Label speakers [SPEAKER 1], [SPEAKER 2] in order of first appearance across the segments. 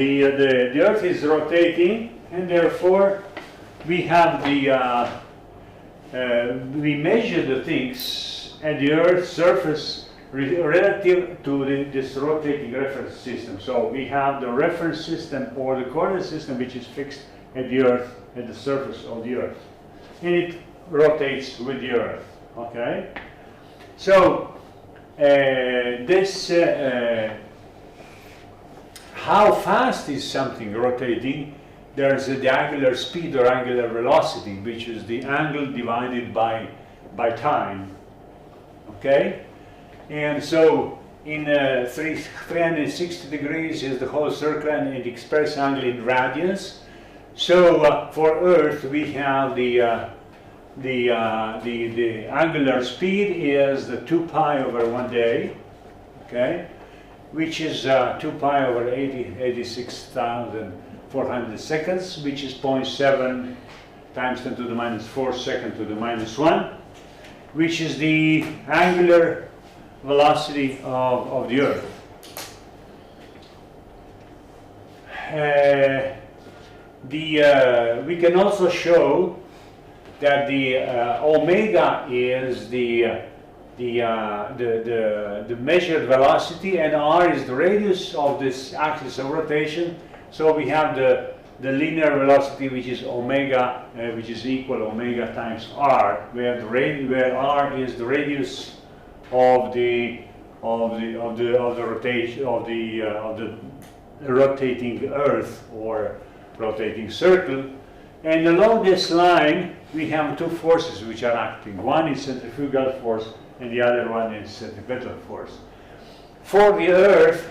[SPEAKER 1] The Earth is rotating, and therefore we have we measure the things at the Earth's surface relative to this rotating reference system. So we have the reference system or the coordinate system which is fixed at the Earth, at the surface of the Earth, and it rotates with the Earth. Okay, so how fast is something rotating? There's the angular speed or angular velocity, which is the angle divided by time. Okay, and so in 360 degrees is the whole circle, and it expresses angle in radians. So for Earth, we have the angular speed is the 2 pi over 1 day, okay, which is 2 pi over 86,400 seconds, which is 0.7 times 10 to the minus 4 second to the minus 1, which is the angular velocity of the Earth. We can also show that the omega is the measured velocity, and r is the radius of this axis of rotation. So we have the linear velocity, which is omega, which is equal omega times r, where r is the radius of the rotation of the rotating Earth or rotating circle. And along this line, we have two forces which are acting. One is centrifugal force, and the other one is centripetal force. For the Earth,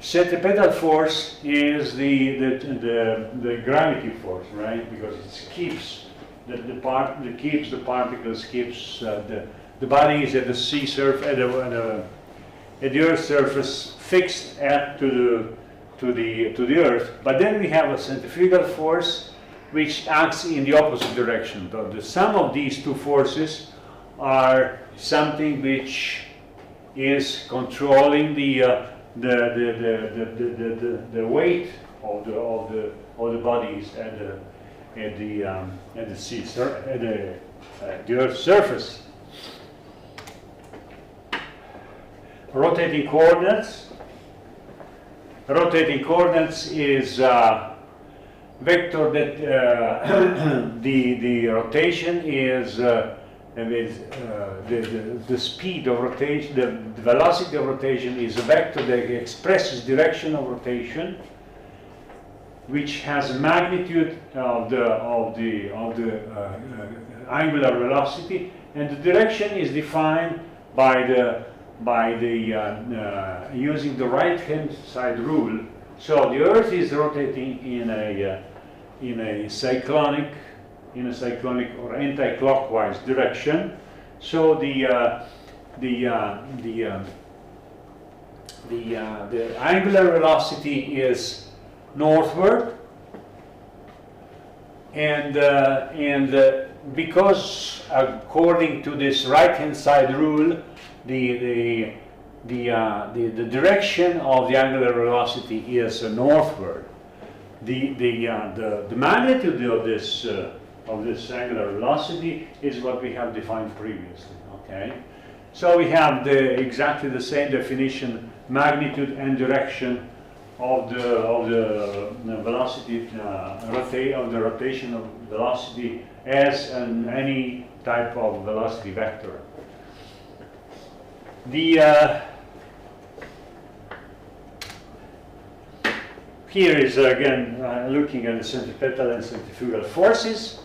[SPEAKER 1] centripetal force is the gravity force, right? Because it keeps the particles, keeps the body is at the sea surface, at the Earth's surface, fixed to the Earth. But then we have a centrifugal force which acts in the opposite direction. So the sum of these two forces are something which is controlling the weight of the bodies at the sea at the Earth's surface. Rotating coordinates. Rotating coordinates is vector that the rotation is the speed of rotation, the velocity of rotation is a vector that expresses direction of rotation, which has a magnitude of the angular velocity, and the direction is defined by using the right-hand side rule. So the Earth is rotating in a cyclonic or anti-clockwise direction. So the angular velocity is northward, and because according to this right-hand side rule, the direction of the angular velocity is northward. The magnitude of this angular velocity is what we have defined previously. Okay, so we have exactly the same definition: magnitude and direction of the velocity of the rotation of velocity as any type of velocity vector. Here is again looking at the centripetal and centrifugal forces.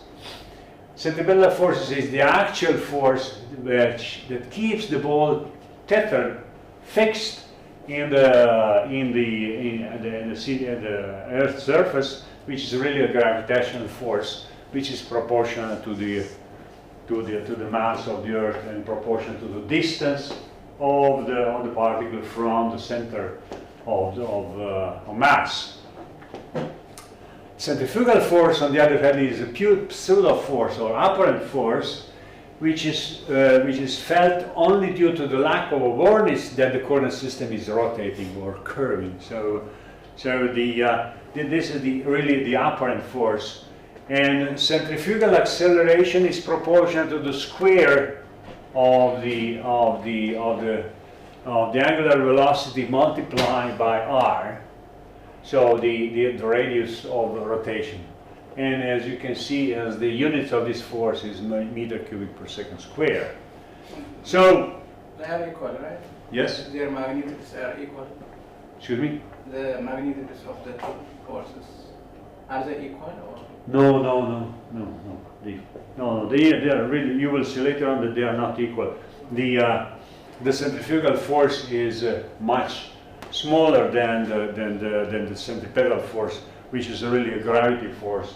[SPEAKER 1] Centripetal forces is the actual force that keeps the ball tethered, fixed in the Earth's surface, which is really a gravitational force, which is proportional to the mass of the Earth and proportional to the distance of the particle from the center of mass. Centrifugal force, on the other hand, is a pure pseudo force or apparent force, which is felt only due to the lack of awareness that the coordinate system is rotating or curving. So So this is really the apparent force. And centrifugal acceleration is proportional to the square of the angular velocity multiplied by r. So the radius of rotation. And as you can see, as the units of this force is meter cubic per second square. So
[SPEAKER 2] they are equal, right?
[SPEAKER 1] yes.
[SPEAKER 2] Their magnitudes are equal.
[SPEAKER 1] Excuse me.
[SPEAKER 2] The magnitudes of the two forces, are they equal or?
[SPEAKER 1] No. They are really. You will see later on that they are not equal. The centrifugal force is much smaller than the centripetal force, which is really a gravity force,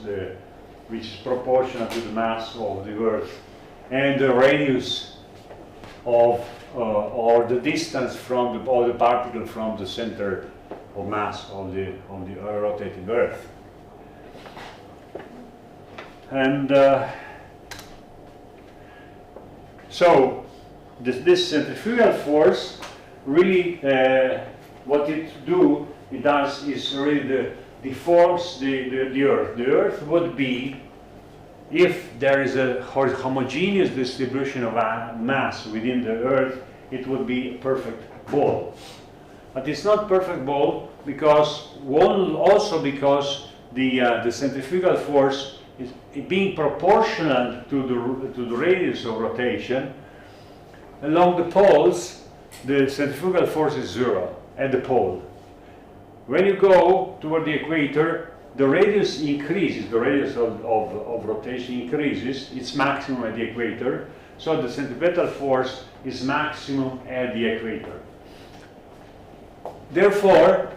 [SPEAKER 1] which is proportional to the mass of the Earth, and the radius of or the distance from the particle from the center of mass of the rotating Earth. And so this centrifugal force really, what it does is really deforms the Earth. The Earth would be, if there is a homogeneous distribution of mass within the Earth, it would be a perfect ball. But it's not perfect ball because the centrifugal force is being proportional to the radius of rotation. Along the poles, the centrifugal force is 0 at the pole. When you go toward the equator, the radius increases, the radius of rotation increases, it's maximum at the equator, so the centripetal force is maximum at the equator. Therefore,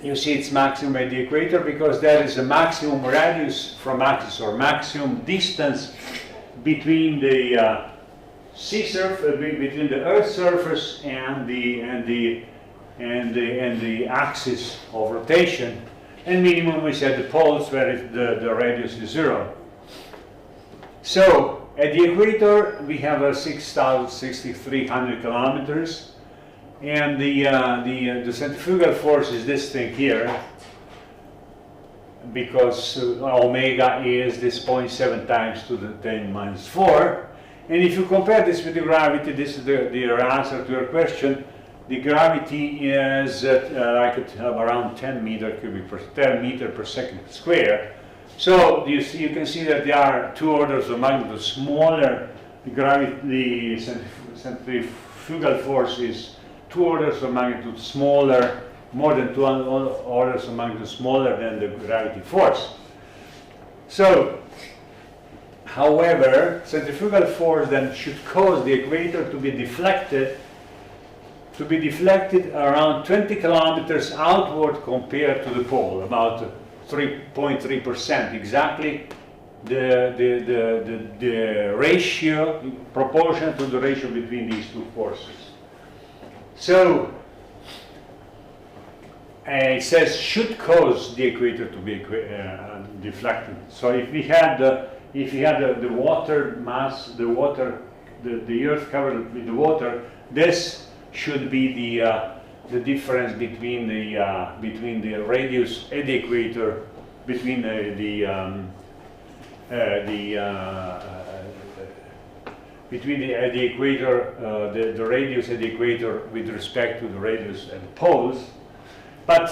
[SPEAKER 1] you see it's maximum at the equator because there is a maximum radius from axis, or maximum distance between the between the Earth's surface and the axis of rotation, and minimum is at the poles where the radius is 0. So at the equator we have 6,300 kilometers. And the centrifugal force is this thing here, because omega is this 0.7 times to the 10 minus 4. And if you compare this with the gravity, this is the answer to your question. The gravity is around 10 meter per second square. So you can see that there are 2 orders of magnitude smaller. The centrifugal force is 2 orders of magnitude smaller, more than 2 orders of magnitude smaller than the gravity force. So, however, centrifugal force then should cause the equator to be deflected around 20 kilometers outward compared to the pole, about 3.3%, exactly the ratio, proportional to the ratio between these 2 forces. So it says should cause the equator to be deflected. So if we had the water mass, the Earth covered with the water, this should be the difference between the radius at the equator, between the equator, the radius at the equator with respect to the radius at the poles. But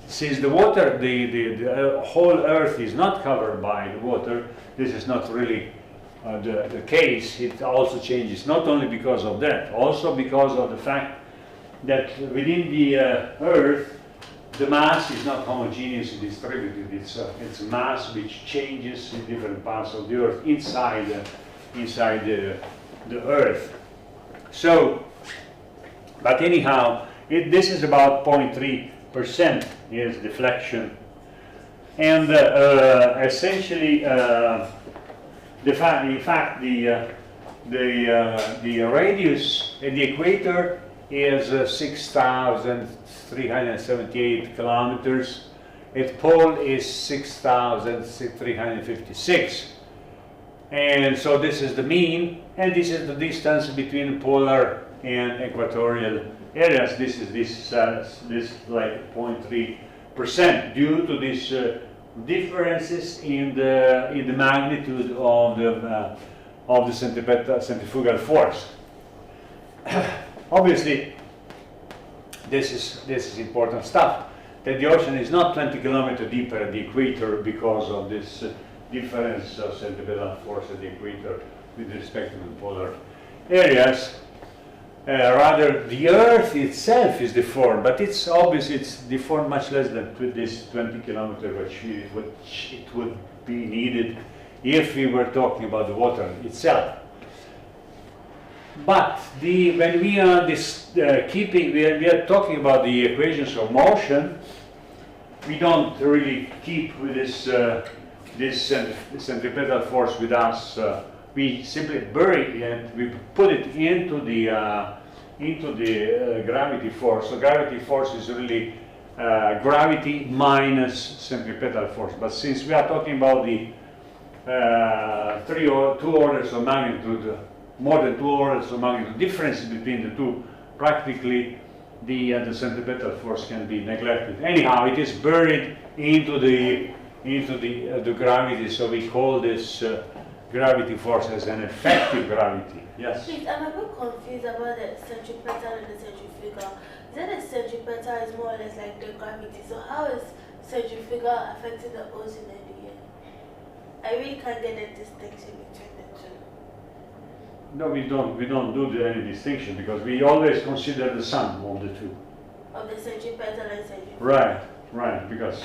[SPEAKER 1] since the water, the whole Earth is not covered by the water, this is not really the case. It also changes, not only because of that, also because of the fact that within the Earth, the mass is not homogeneously distributed. It's mass which changes in different parts of the Earth inside the Earth. So, but anyhow, this is about 0.3% is deflection, and essentially, in fact, the radius at the equator is 6,378 kilometers. At pole is 6,356. And so this is the mean, and this is the distance between polar and equatorial areas, this is this like 0.3% due to these differences in the magnitude of the centrifugal force. Obviously, this is important stuff. That the ocean is not 20 kilometers deeper at the equator because of this difference of centripetal force at the equator with respect to the polar areas. Rather, the Earth itself is deformed, but it's obviously it's deformed much less than this 20 kilometers, which it would be needed if we were talking about the water itself. But when we are we are talking about the equations of motion, we don't really keep with this centripetal force with us. We simply bury it. We put it into the gravity force. So gravity force is really gravity minus centripetal force. But since we are talking about the 2 orders of magnitude, more than 2 orders of magnitude differences between the two, practically the centripetal force can be neglected. Anyhow, it is buried into the gravity. So we call this gravity force as an effective gravity. Yes?
[SPEAKER 3] Please, I'm a bit confused about the centripetal and the centrifugal. Is that the centripetal is more or less like the gravity? So how is centrifugal affecting the ocean and the air? I really can't get the distinction between the two.
[SPEAKER 1] No, we don't do any distinction because we always consider the sum of the two.
[SPEAKER 3] Of the centripetal and centrifugal.
[SPEAKER 1] Right, because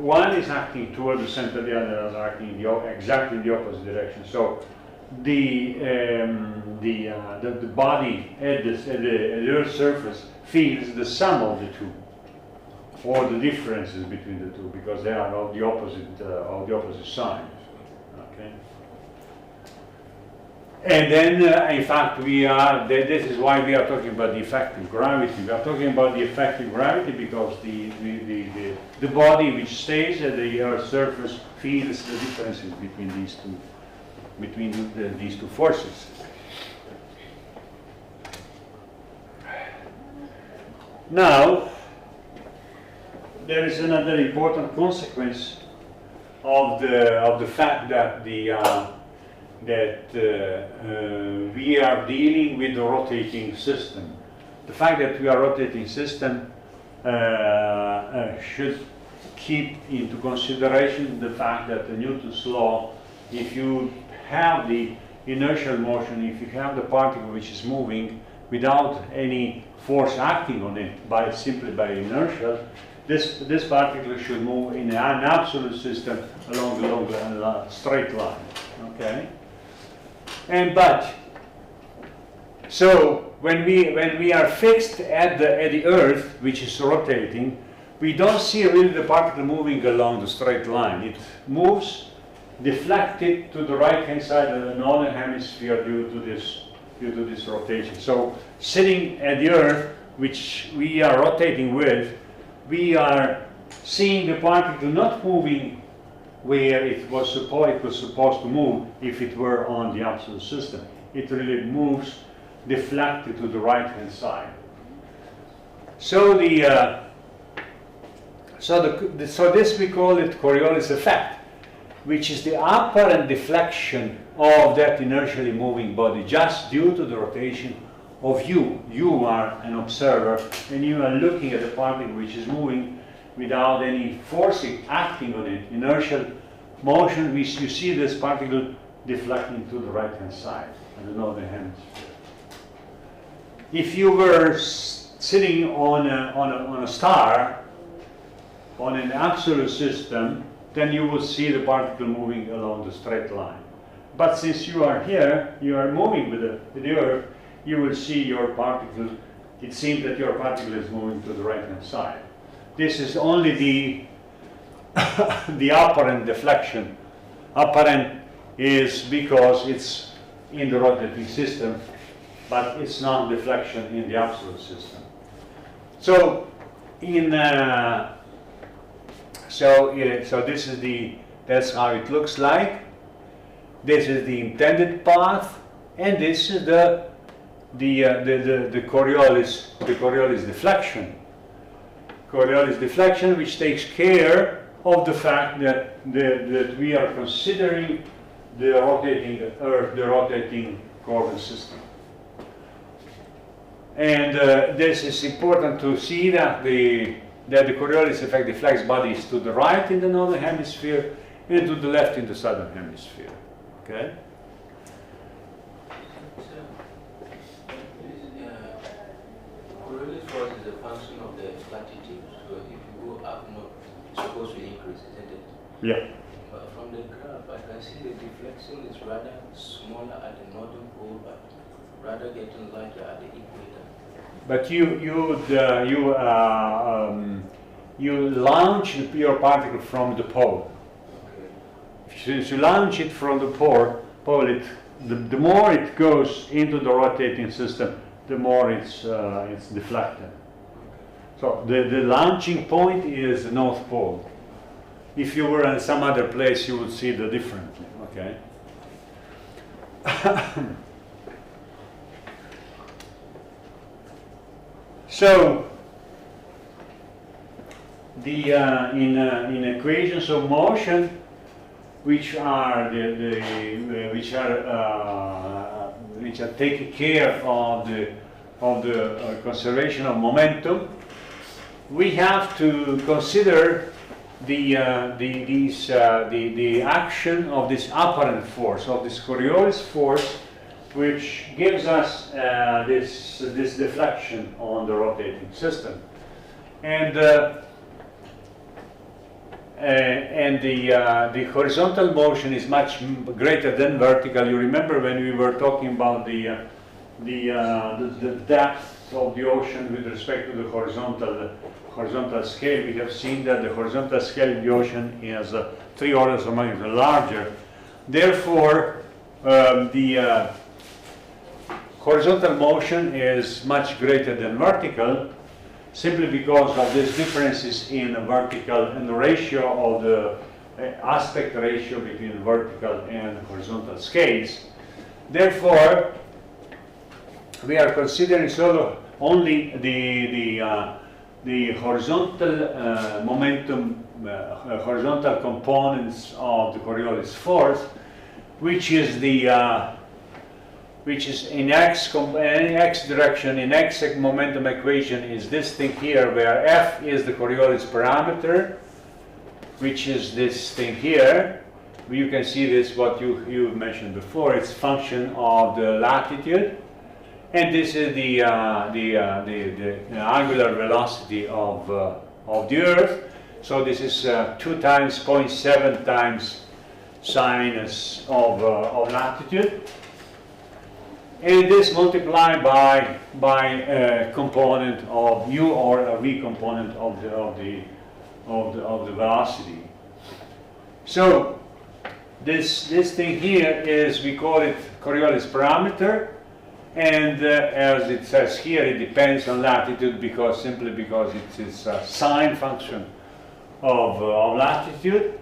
[SPEAKER 1] one is acting toward the center, the other is acting exactly in the opposite direction. So the body at the Earth's surface feels the sum of the two, or the differences between the two, because they are of the opposite sign. Okay. And then, in fact, this is why we are talking about the effective gravity. We are talking about the effective gravity because the body which stays at the Earth's surface feels the differences between these two forces. Now, there is another important consequence of the fact that we are dealing with a rotating system. The fact that we are a rotating system should keep into consideration the fact that the Newton's law, if you have the inertial motion, if you have the particle which is moving without any force acting on it, simply by inertia, this particle should move in an absolute system along a straight line. Okay. So when we are fixed at the Earth, which is rotating, we don't see really the particle moving along the straight line. It moves deflected to the right-hand side of the northern hemisphere due to this rotation. So sitting at the Earth, which we are rotating with, we are seeing the particle not moving where it was supposed to move if it were on the absolute system. It really moves deflected to the right-hand side. So this we call it Coriolis effect, which is the apparent deflection of that inertially moving body just due to the rotation of you. You are an observer and you are looking at the particle which is moving without any forcing acting on it. Inertial motion, you see this particle deflecting to the right-hand side of the northern hemisphere. If you were sitting on a star, on an absolute system, then you will see the particle moving along the straight line. But since you are here, you are moving with the Earth, you will see your particle, it seems that your particle is moving to the right-hand side. This is only the apparent deflection. Apparent is because it's in the rotating system, but it's not deflection in the absolute system. So that's how it looks like. This is the intended path, and this is the the Coriolis deflection. Coriolis deflection, which takes care of the fact that we are considering the rotating Earth, the rotating coordinate system. And this is important to see that the Coriolis effect deflects bodies to the right in the northern hemisphere and to the left in the southern hemisphere. Okay?
[SPEAKER 4] Coriolis force is a function of the latitude. So if you go up north, it's supposed to increase, isn't it?
[SPEAKER 1] Yeah.
[SPEAKER 4] But from the graph, I can see the deflection is rather smaller at the northern pole, but rather getting larger at the equator.
[SPEAKER 1] But you launch your particle from the pole.
[SPEAKER 4] Okay.
[SPEAKER 1] If you launch it from the pole, the more it goes into the rotating system, the more it's deflected. So the launching point is the North Pole. If you were in some other place, you would see the differently. Okay. So in equations of motion, which are which are taking care of the conservation of momentum, we have to consider the action of this apparent force, of this Coriolis force, which gives us this deflection on the rotating system, and the horizontal motion is much greater than vertical. You remember when we were talking about the depth of the ocean with respect to the horizontal scale, we have seen that the horizontal scale of the ocean is 3 orders of magnitude larger. Therefore, the horizontal motion is much greater than vertical, simply because of these differences in vertical and the ratio of the aspect ratio between vertical and horizontal scales. Therefore, we are considering sort of only the horizontal momentum, horizontal components of the Coriolis force, which is in x direction. In x momentum equation is this thing here, where F is the Coriolis parameter, which is this thing here. You can see this, what you mentioned before. It's function of the latitude, and this is the angular velocity of the Earth. So this is 2 times 0.7 times sinus of latitude. And this multiplied by a component of u, or a v component of the velocity. So this thing here is, we call it Coriolis parameter, and as it says here, it depends on latitude simply because it's a sine function of latitude.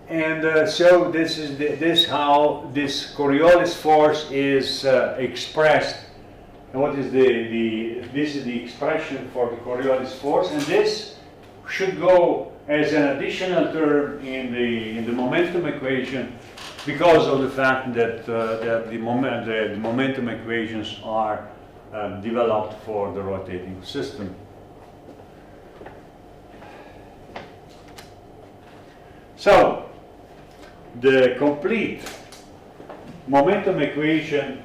[SPEAKER 1] And so this is how this Coriolis force is expressed. And what is this is the expression for the Coriolis force, and this should go as an additional term in the momentum equation, because of the fact that the momentum equations are developed for the rotating system. So the complete momentum equation,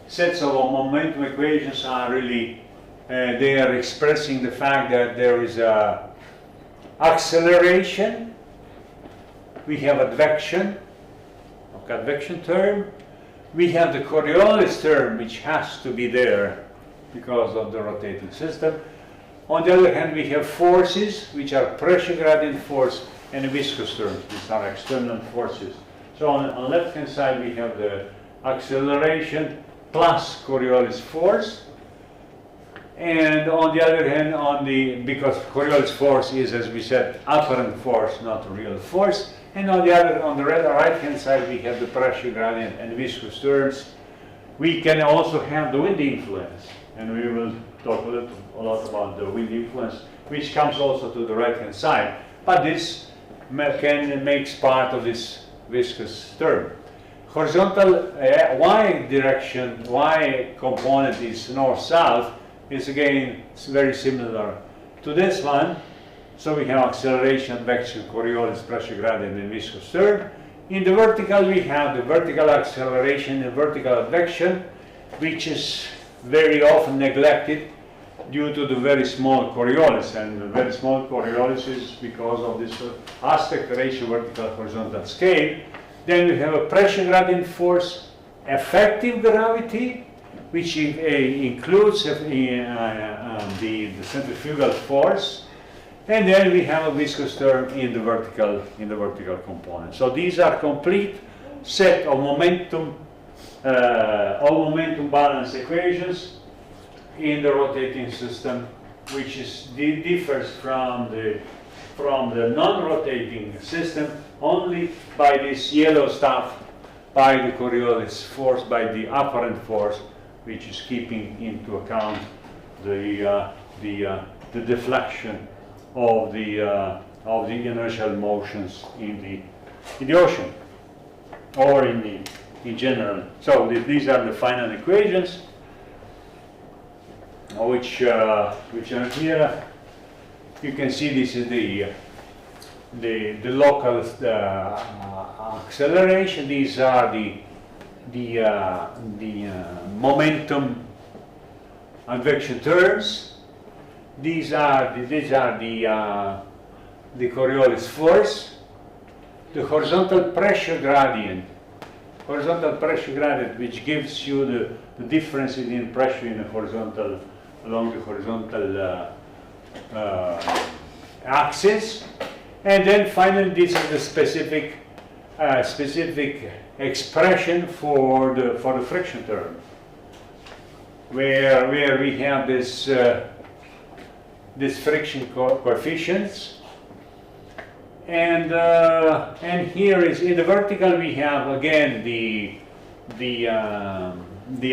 [SPEAKER 1] sets of momentum equations are really, they are expressing the fact that there is a acceleration, we have advection term, we have the Coriolis term, which has to be there because of the rotating system. On the other hand, we have forces, which are pressure gradient force, and viscous terms. These are external forces. So on the left-hand side, we have the acceleration plus Coriolis force. And on the other hand, because Coriolis force is, as we said, apparent force, not real force, And on the other, on the right-hand side, we have the pressure gradient and viscous terms. We can also have the wind influence, and we will talk a lot about the wind influence, which comes also to the right-hand side. But this makes part of this viscous term. Horizontal y direction, y component is north-south, is again very similar to this one. So we have acceleration, advection, Coriolis, pressure gradient, and viscous term. In the vertical, we have the vertical acceleration and vertical advection, which is very often neglected due to the very small Coriolis. And the very small Coriolis is because of this aspect ratio vertical horizontal scale. Then we have a pressure gradient force, effective gravity, which includes the centrifugal force. And then we have a viscous term in the vertical component. So these are complete set of momentum balance equations in the rotating system, which differs from the non-rotating system only by this yellow stuff, by the Coriolis force, by the apparent force, which is keeping into account the deflection of the inertial motions in the ocean or in general. So these are the final equations, which are here. You can see this is the local acceleration. These are the momentum advection terms. These are the Coriolis force, the horizontal pressure gradient, which gives you the differences in pressure in the horizontal, along the horizontal axis. And then finally, this is the specific expression for the friction term, where we have this friction coefficients, and here is in the vertical we have again the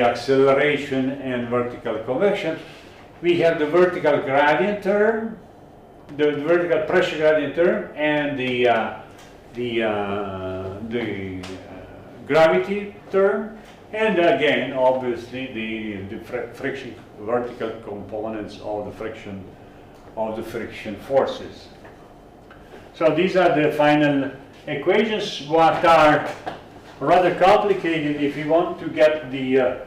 [SPEAKER 1] acceleration and vertical convection. We have the vertical gradient term, the vertical pressure gradient term, and the gravity term, and again obviously the friction vertical components of the friction forces. So these are the final equations, what are rather complicated if you want to get the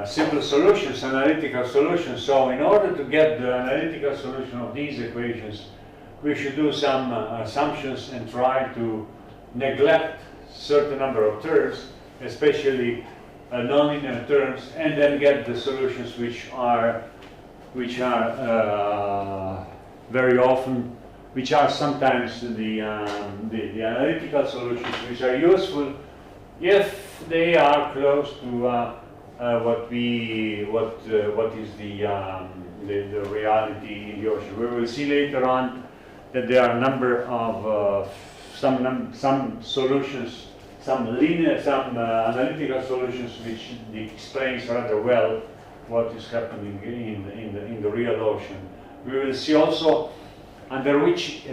[SPEAKER 1] simple solutions, analytical solutions. So in order to get the analytical solution of these equations, we should do some assumptions and try to neglect certain number of terms, especially nonlinear terms, and then get the solutions which are very often, which are sometimes the analytical solutions, which are useful if they are close to what is the reality in the ocean. We will see later on that there are a number of some solutions, some analytical solutions which explains rather well what is happening in the real ocean. We will see also under which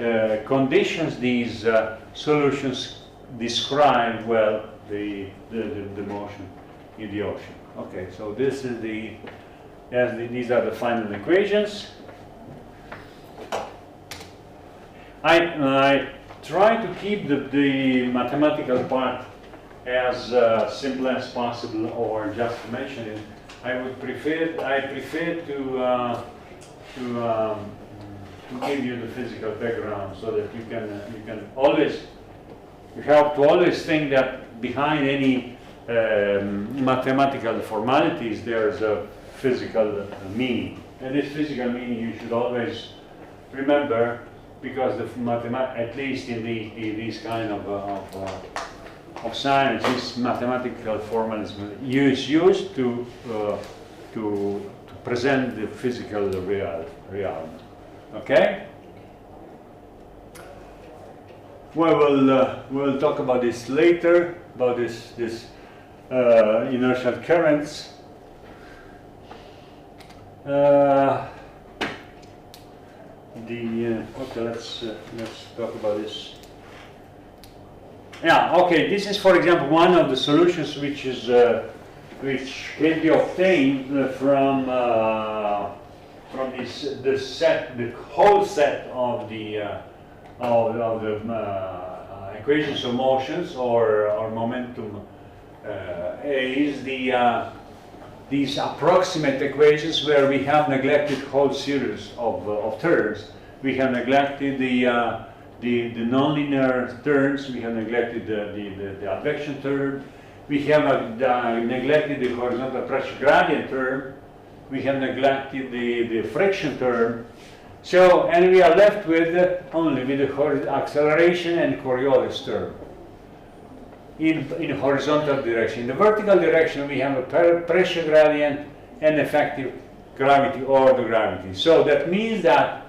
[SPEAKER 1] conditions these solutions describe well the motion in the ocean. Okay, so this is these are the final equations. I try to keep the mathematical part as simple as possible, or just to mention it. I prefer to give you the physical background so that you can always, you have to always think that behind any mathematical formalities there is a physical meaning, and this physical meaning you should always remember, because at least in these kind of science, this mathematical formalism is used to present the physical reality. Okay? we'll talk about this later, about this inertial currents. Okay, let's talk about this. Yeah, okay. This is, for example, one of the solutions which can be obtained from this set, the whole set of the equations of motions or momentum is these approximate equations where we have neglected whole series of terms. We have neglected the nonlinear terms. We have neglected the advection term. We have neglected the horizontal pressure gradient term. We have neglected the friction term. So, and we are left with only with the acceleration and Coriolis term in horizontal direction. In the vertical direction, we have a pressure gradient and effective gravity or the gravity. So that means that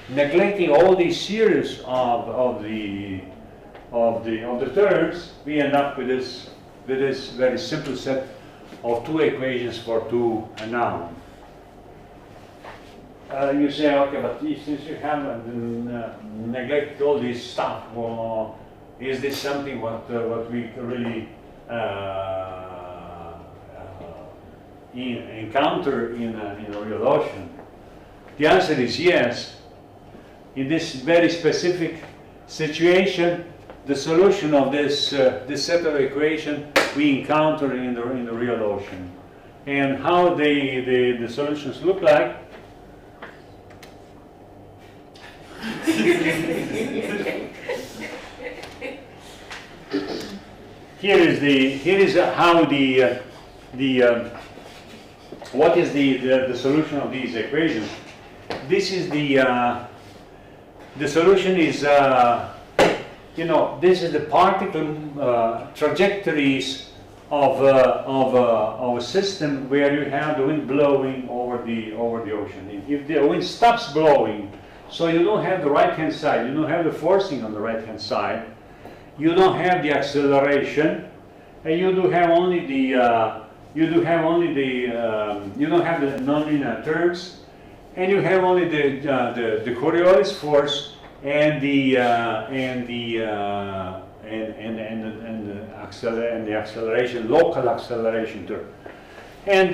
[SPEAKER 1] neglecting all these series of the terms, we end up with this very simple set of two equations for two noun. You say, okay, but since you have neglected all this stuff, well, is this something what we really encounter in a real ocean? The answer is yes. In this very specific situation, the solution of this set of equation we encounter in the real ocean, and how the solutions look like. Here is how what is the solution of these equations. This is the solution is this is the particle trajectories of a system where you have the wind blowing over the ocean. If the wind stops blowing, so you don't have the right-hand side, you don't have the forcing on the right-hand side, you don't have the acceleration, and you do have only the you don't have the nonlinear terms, and you have only the Coriolis force and the acceleration, local acceleration term. And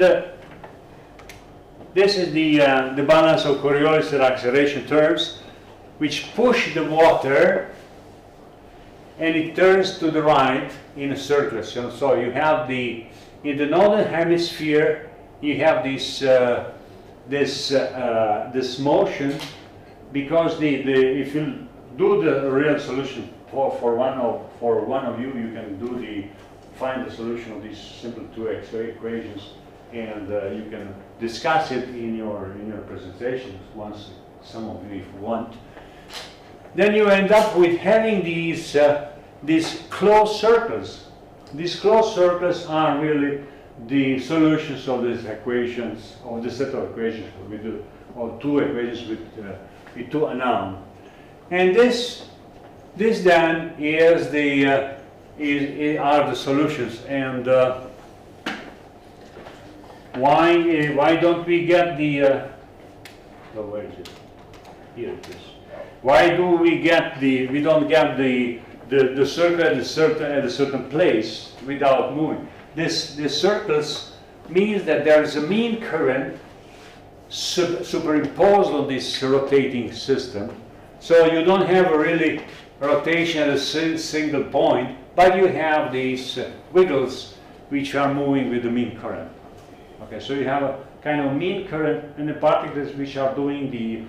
[SPEAKER 1] this is the balance of Coriolis and acceleration terms, which push the water, and it turns to the right in a circle. So you have in the northern hemisphere, you have this motion, because if you do the real solution for one of you, you can find the solution of these simple two equations, and you can discuss it in your presentations once, some of you if you want. Then you end up with having these closed circles. These closed circles are really the solutions of these equations, of the set of equations we do, or two equations with two unknown. And this then is are the solutions. And why don't we get where is it? Here it is. Why do we don't get the circle at a certain place without moving? The circles means that there is a mean current superimposed on this rotating system. So you don't have a really rotation at a single point, but you have these wiggles which are moving with the mean current. Okay, so you have a kind of mean current, and the particles which are doing the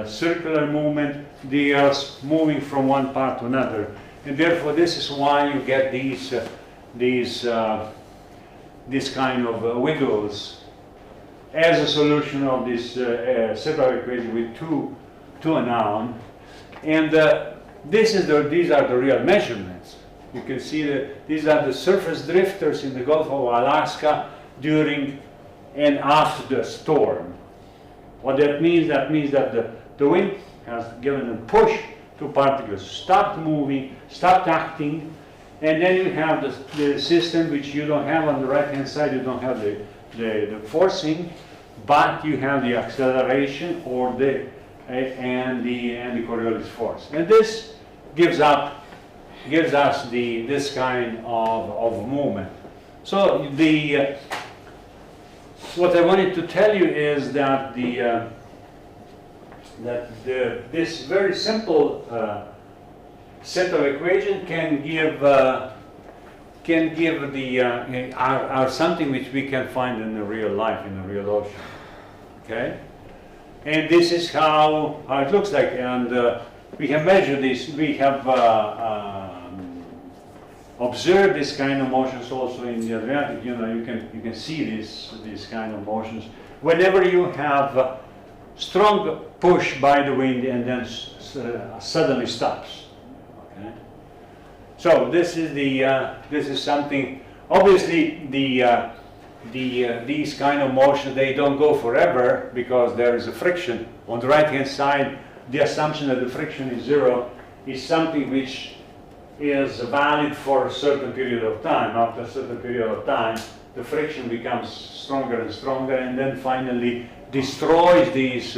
[SPEAKER 1] circular movement, they are moving from one part to another, and therefore this is why you get these kind of wiggles as a solution of this set of equations with two unknown. And these are the real measurements. You can see that these are the surface drifters in the Gulf of Alaska during and after the storm. What that means that the wind has given a push two particles stopped moving, stopped acting, and then you have the system which you don't have on the right hand side. You don't have the forcing, but you have the acceleration or the Coriolis force, and this gives us this kind of movement. So what I wanted to tell you is that this very simple set of equations can give are something which we can find in the real life, in the real ocean. Okay, and this is how it looks like, and we have measured this. We have observed this kind of motions also in the Adriatic. You know, you can see these kind of motions whenever you have strong push by the wind and then suddenly stops. Okay, so this is something. Obviously, these kind of motions, they don't go forever because there is a friction on the right hand side. The assumption that the friction is zero is something which is valid for a certain period of time. After a certain period of time, the friction becomes stronger and stronger, and then finally destroys these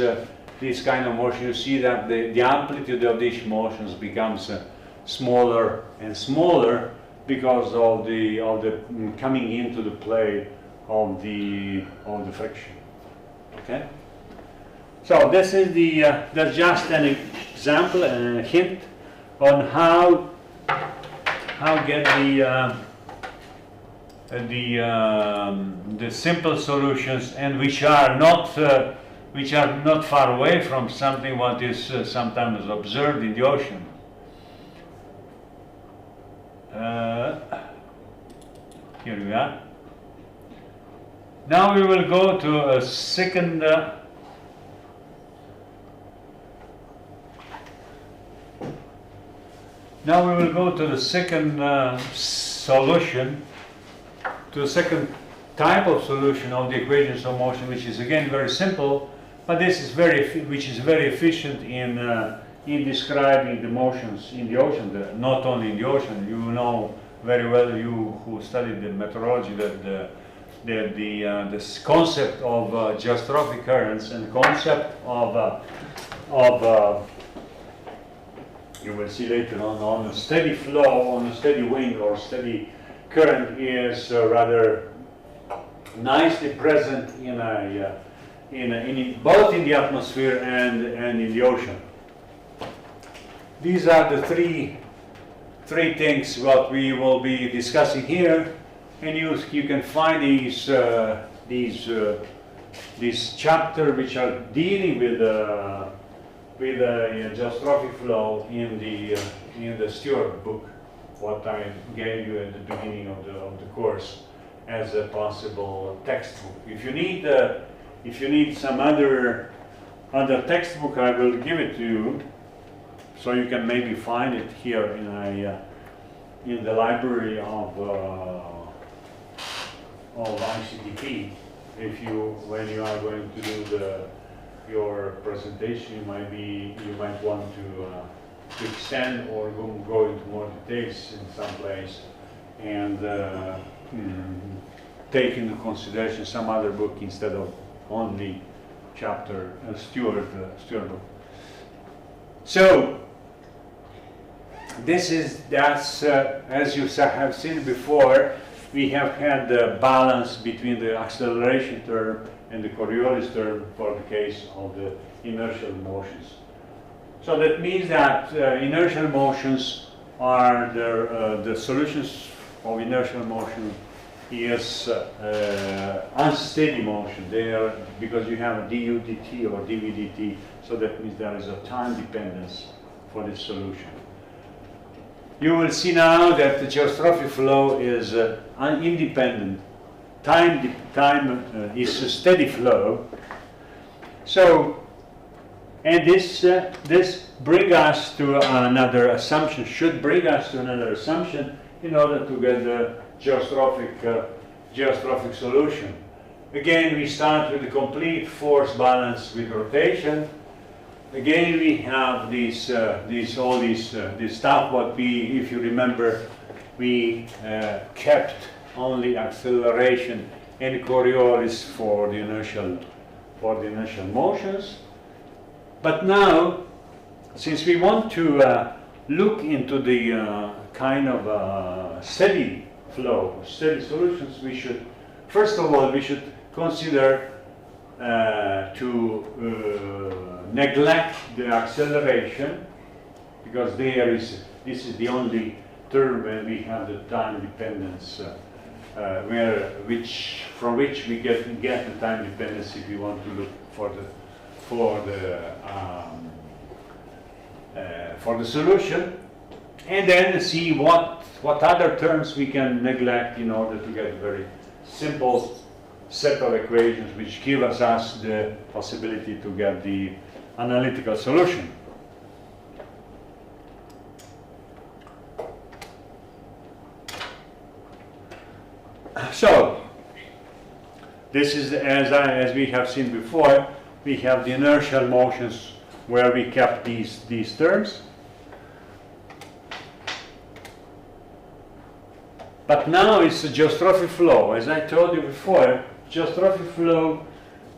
[SPEAKER 1] kind of motions. You see that the amplitude of these motions becomes smaller and smaller because of the coming into the play of the friction. Okay. So this is that's just an example and a hint on how get the simple solutions, and which are not far away from something what is sometimes observed in the ocean. Here we are. Now we will go to a second. Now we will go to the second solution, to the second type of solution of the equations of motion, which is again very simple, but this is very efficient in describing the motions in the ocean. Not only in the ocean, you know very well, you who studied the meteorology, that this concept of geostrophic currents and concept of you will see later on a steady flow, on a steady wind or steady current is rather nicely present both in the atmosphere and in the ocean. These are the three things what we will be discussing here, and you can find these chapters which are dealing with geostrophic flow in the Stewart book, what I gave you at the beginning of the course as a possible textbook. If you need some other textbook, I will give it to you, so you can maybe find it here in the library of ICTP. When you are going to do your presentation, you might want to extend or go into more details in some place, and take into consideration some other book instead of only chapter Stewart book. So that's as you have seen before, we have had the balance between the acceleration term and the Coriolis term for the case of the inertial motions. So that means that inertial motions are the solutions of inertial motion is unsteady motion. They are, because you have a du dt or dv dt, so that means there is a time dependence for this solution. You will see now that the geostrophic flow is independent. Time is a steady flow. So, and this bring us to another assumption. Should bring us to another assumption in order to get the geostrophic solution. Again, we start with the complete force balance with rotation. again we have this stuff. What we, if you remember, we kept only acceleration and Coriolis for the inertial motions. But now, since we want to look into the kind of steady flow, steady solutions, we should, first of all, we should consider to neglect the acceleration, because this is the only term where we have the time dependence, from which we get the time dependence if we want to look for the solution, and then see what other terms we can neglect in order to get a very simple set of equations which give us the possibility to get the analytical solution. So, this is, as we have seen before, we have the inertial motions where we kept these terms. But now it's a geostrophic flow. As I told you before, geostrophic flow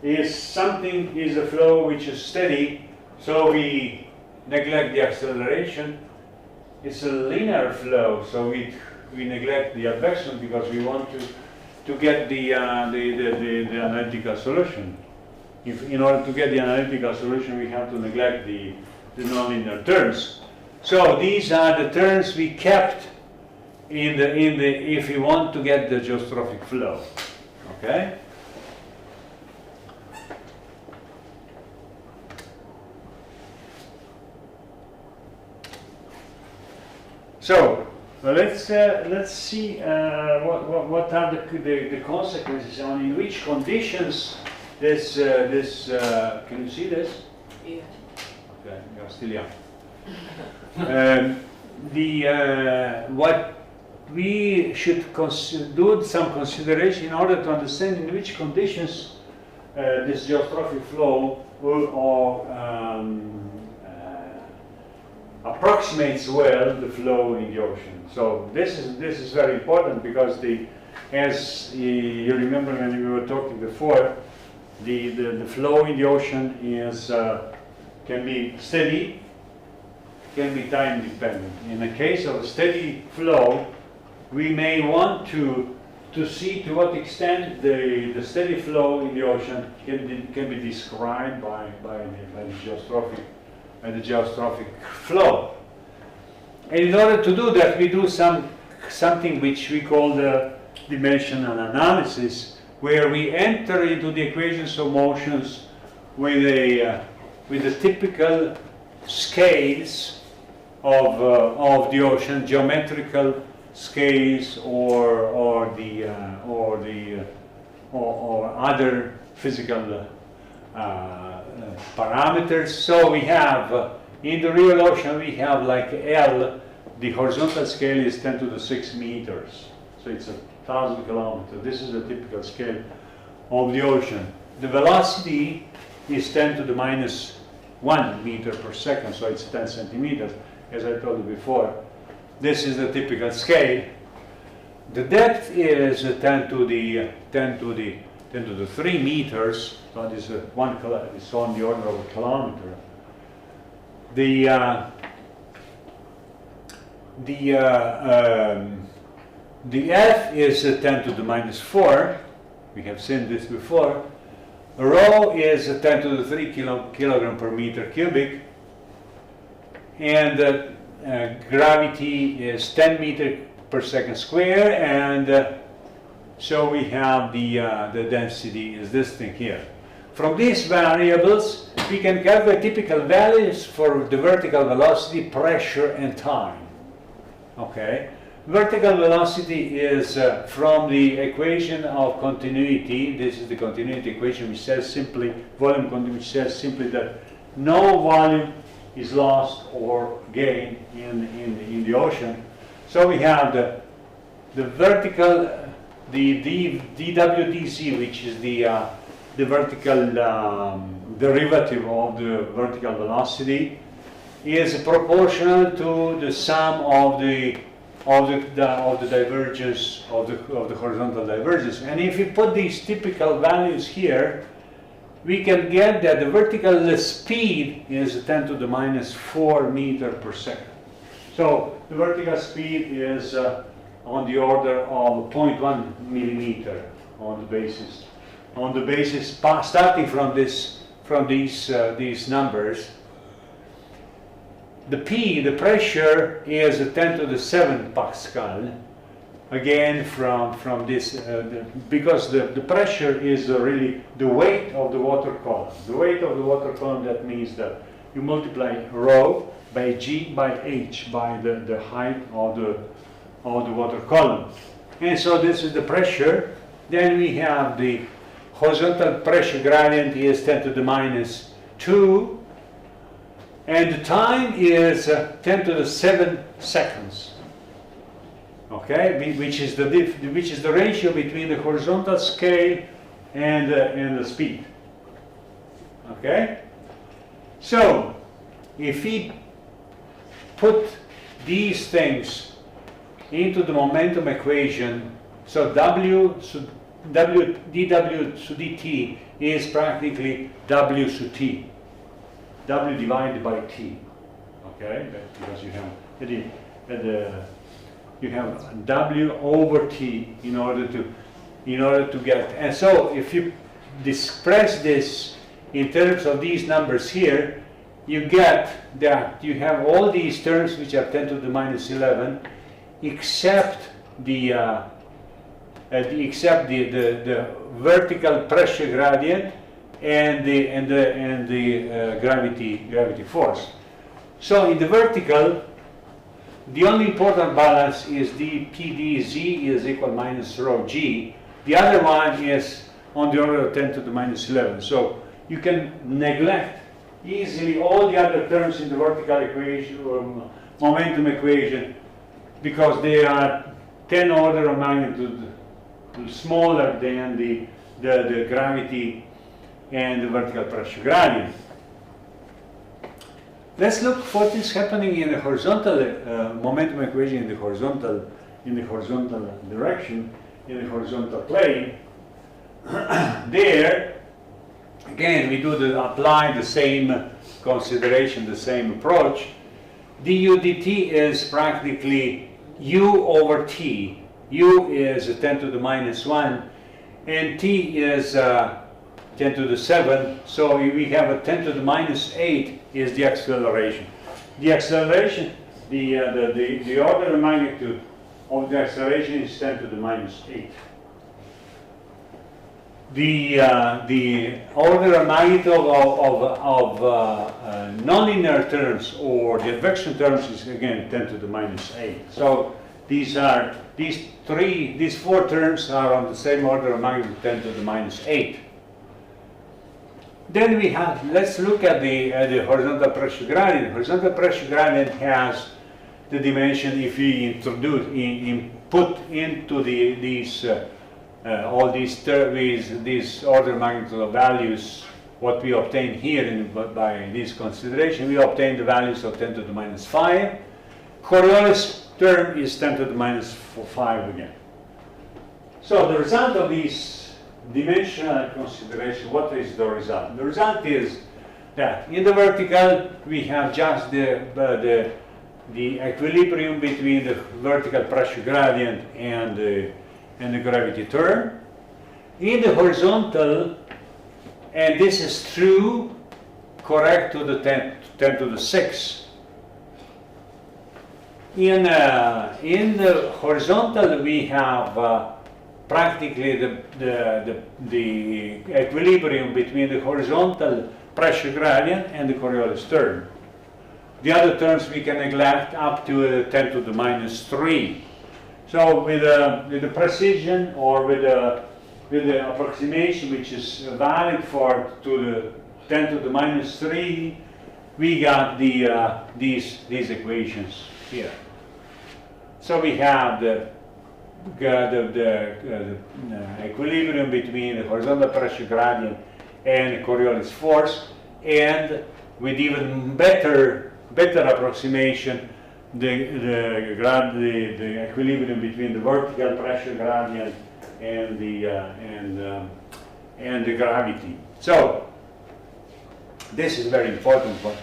[SPEAKER 1] is a flow which is steady, so we neglect the acceleration. It's a linear flow, so we neglect the advection because we want to get the analytical solution. In order to get the analytical solution, we have to neglect the nonlinear terms. So these are the terms we kept if we want to get the geostrophic flow. Okay? So let's see what are the consequences on in which conditions this can you see this?
[SPEAKER 5] Yeah.
[SPEAKER 1] Okay, you're still young. What we should do some consideration in order to understand in which conditions this geostrophic flow approximates well the flow in the ocean. So this is very important because as you remember when we were talking before, the flow in the ocean can be steady, can be time dependent. In the case of a steady flow, we may want to see to what extent the steady flow in the ocean can be described by the geostrophic flow. And in order to do that, we do something which we call the dimensional analysis, where we enter into the equations of motions with the typical scales of the ocean, geometrical scales or other physical parameters. So we have in the real ocean we have like L. The horizontal scale is 10 to the 6 meters. So it's 1,000 kilometers. This is a typical scale of the ocean. The velocity is 10 to the minus 1 meter per second. So it's 10 centimeters, as I told you before. This is the typical scale. The depth is 10 to the 3 meters. So this is it's on the order of a kilometer. The F is 10 to the minus 4. We have seen this before. Rho is 10 to the 3 kilogram per meter cubic. And gravity is 10 meter per second square. And so we have the density is this thing here. From these variables, we can calculate typical values for the vertical velocity, pressure, and time. Okay, vertical velocity is from the equation of continuity. This is the continuity equation, which says simply which says simply that no volume is lost or gained in the ocean. So we have the vertical, the dWdz, which is the the vertical derivative of the vertical velocity is proportional to the sum of the divergence of the horizontal divergence. And if we put these typical values here, we can get that the vertical speed is 10 to the minus 4 meter per second. So the vertical speed is on the order of 0.1 millimeter on the basis. Starting from these numbers, the pressure is 10 to the 7 Pascal. Again, from this, because the pressure is really the weight of the water column. The weight of the water column, that means that you multiply rho by G by H, by the height of the water column. And so this is the pressure. Then we have the horizontal pressure gradient is 10 to the minus 2. And the time is 10 to the 7 seconds. Okay, which is the ratio between the horizontal scale and the speed. Okay, so if we put these things into the momentum equation, so dw dt is practically w sub t, w divided by t. Okay, because you have w over t in order to get, and so if you express this in terms of these numbers here, you get that you have all these terms which are 10 to the minus 11, except the vertical pressure gradient and the gravity force. So in the vertical, the only important balance is dPdZ is equal minus rho g. The other one is on the order of 10 to the minus 11. So you can neglect easily all the other terms in the vertical equation or momentum equation, because they are 10 order of magnitude smaller than the gravity and the vertical pressure gradient. Let's look what is happening in the horizontal momentum equation in the horizontal direction, in the horizontal plane. There, again, we apply the same consideration, the same approach. Du dt is practically u over t. U is 10 to the minus 1, and t is 10 to the 7, so we have a 10 to the minus 8 is the acceleration. The acceleration, the order of magnitude of the acceleration is 10 to the minus 8. The order of magnitude of nonlinear terms or the advection terms is again 10 to the minus 8. So these four terms are on the same order of magnitude, 10 to the minus 8. Then we have, let's look at the horizontal pressure gradient. Horizontal pressure gradient has the dimension, if we put into all these order of magnitude of values, what we obtain here by this consideration, we obtain the values of 10 to the minus 5. Coriolis term is 10 to the minus 5 again. So the result of these dimensional consideration, what is the result? The result is that in the vertical we have just the equilibrium between the vertical pressure gradient and the gravity term. In the horizontal, and this is true, correct to the 10 to the 6. In the horizontal we have practically the equilibrium between the horizontal pressure gradient and the Coriolis term. The other terms we can neglect up to 10 to the minus 3. So with the precision or with the approximation which is valid to the 10 to the minus 3, we got these equations here. So we have equilibrium between the horizontal pressure gradient and the Coriolis force, and with even better approximation, the equilibrium between the vertical pressure gradient and the gravity. So this is very important. What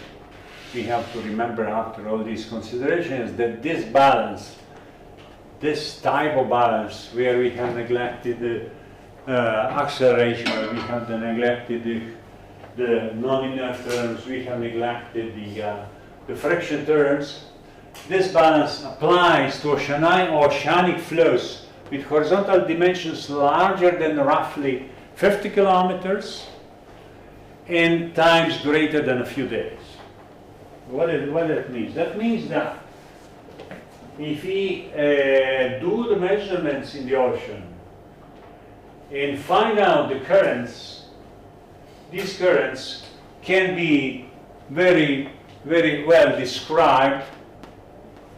[SPEAKER 1] we have to remember after all these considerations, that this balance, this type of balance, where we have neglected the acceleration, where we have neglected the non-inert terms, we have neglected the friction terms. This balance applies to oceanic flows with horizontal dimensions larger than roughly 50 kilometers and times greater than a few days. What that means? That means that if we do the measurements in the ocean and find out the currents, these currents can be very, very well described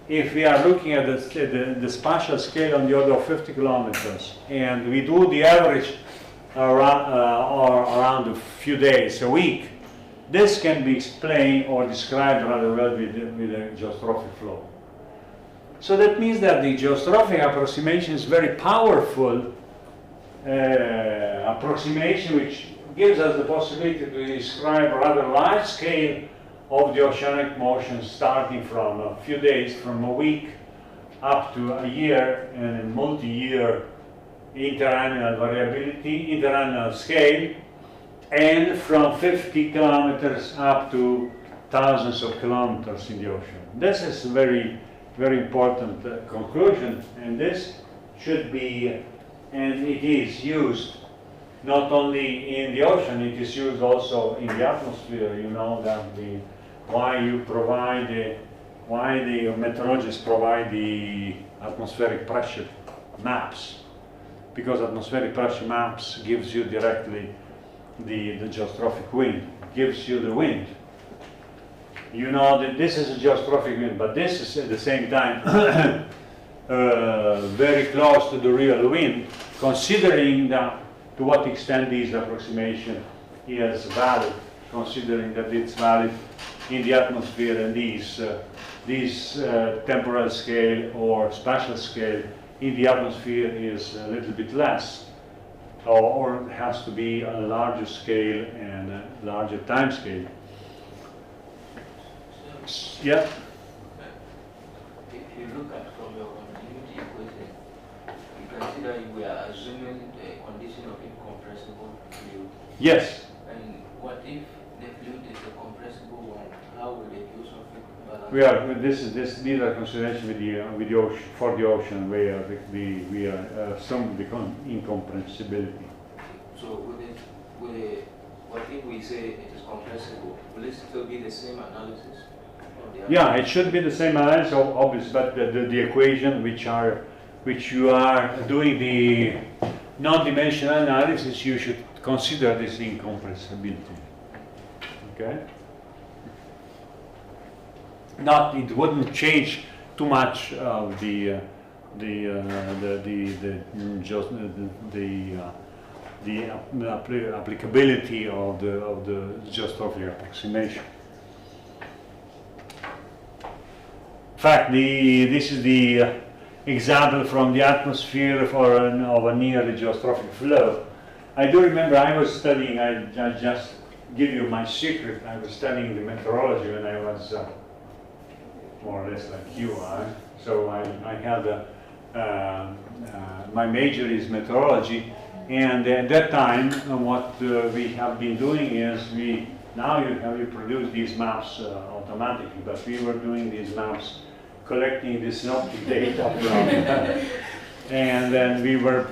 [SPEAKER 1] if we are looking at the spatial scale on the order of 50 kilometers, and we do the average around a few days, a week. This can be explained or described rather well with a geostrophic flow. So that means that the geostrophic approximation is very powerful approximation, which gives us the possibility to describe a rather large scale of the oceanic motion, starting from a few days, from a week up to a year, and a multi-year interannual variability, interannual scale, and from 50 kilometers up to thousands of kilometers in the ocean. This is a very, very important conclusion, and this should be, and it is used not only in the ocean, it is used also in the atmosphere. You know that why the meteorologists provide the atmospheric pressure maps, because atmospheric pressure maps gives you directly the geostrophic wind, gives you the wind. You know that this is a geostrophic wind, but this is at the same time very close to the real wind, considering that to what extent this approximation is valid, considering that it's valid in the atmosphere, and this temporal scale or spatial scale in the atmosphere is a little bit less, or has to be a larger scale and a larger time scale. Yeah?
[SPEAKER 4] If you look at from your continuity equation, you can see that we are assuming the condition of incompressible fluid.
[SPEAKER 1] Yes.
[SPEAKER 4] And what if the fluid is a compressible one? How will the geostrophic balance?
[SPEAKER 1] These are considerations with the ocean, for the ocean, where we are some incompressibility.
[SPEAKER 4] So what if we say it is compressible? Will it still be the same analysis?
[SPEAKER 1] Yeah, it should be the same analysis, obviously, but the equation which you are doing the non-dimensional analysis, you should consider this incompressibility. Okay? It wouldn't change too much of the applicability of the geostrophic approximation. In fact, this is the example from the atmosphere of a near geostrophic flow. I do remember I was studying, I just give you my secret, I was studying the meteorology when I was more or less like you are. So I had my major is meteorology, and at that time what we have been doing is you produce these maps automatically, but we were doing these maps collecting the synoptic data from, and then we were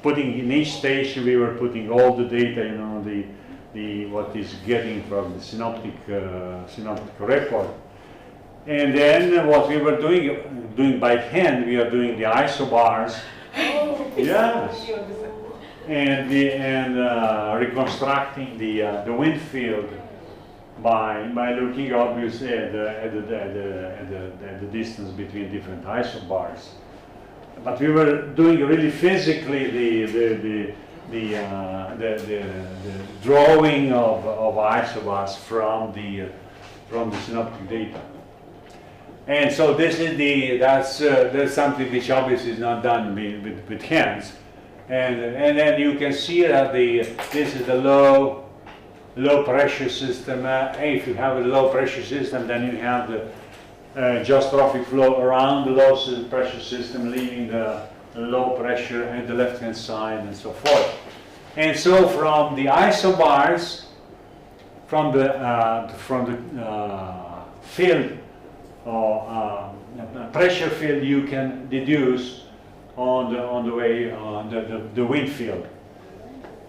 [SPEAKER 1] putting in each station, we were putting all the data, what is getting from the synoptic record. And then what we were doing by hand, we are doing the isobars. Yes. And reconstructing the wind field by looking obviously at the distance between different isobars. but we were doing really physically the drawing of isobars from the synoptic data. And so this is that's something which obviously is not done with hands. And then you can see that this is the low pressure system. If you have a low pressure system, then you have the geostrophic flow around the low pressure system, leaving the low pressure at the left hand side and so forth. And so from the isobars, from the field or pressure field, you can deduce on the way the wind field.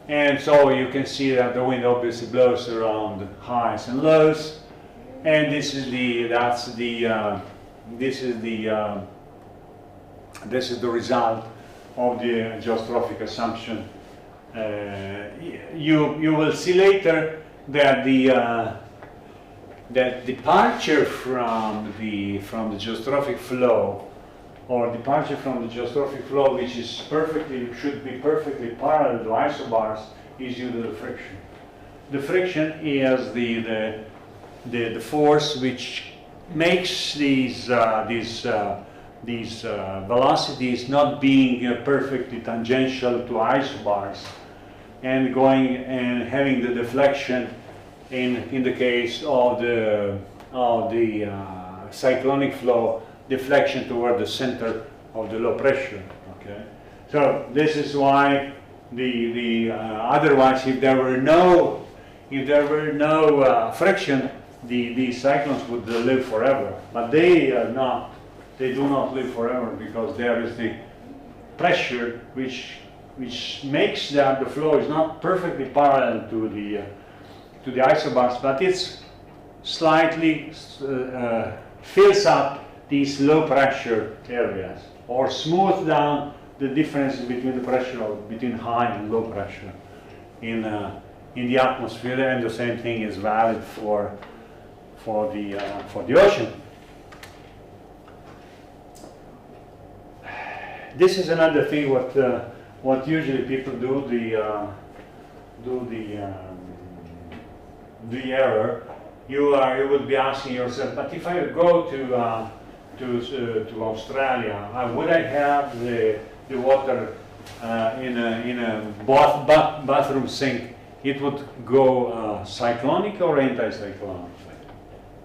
[SPEAKER 1] And so you can see that the wind obviously blows around highs and lows, and this is the result of the geostrophic assumption. You will see later that that departure from the geostrophic flow, or departure from the geostrophic flow, which is should be perfectly parallel to isobars, is due to the friction. The friction is the force which makes these velocities not being perfectly tangential to isobars, and going and having the deflection in the case of the cyclonic flow, deflection toward the center of the low pressure. Okay, so this is why otherwise, if there were no friction, these cyclones would live forever. But they are not. They do not live forever, because there is the pressure which makes that the flow is not perfectly parallel to the isobars, but it's slightly fills up these low pressure areas, or smooth down the difference between the pressure between high and low pressure in the atmosphere, and the same thing is valid for the ocean. This is another thing what usually people do, the error. You would be asking yourself, but if I go to Australia, would I have the water in a bathroom sink? It would go cyclonic or anticyclonic,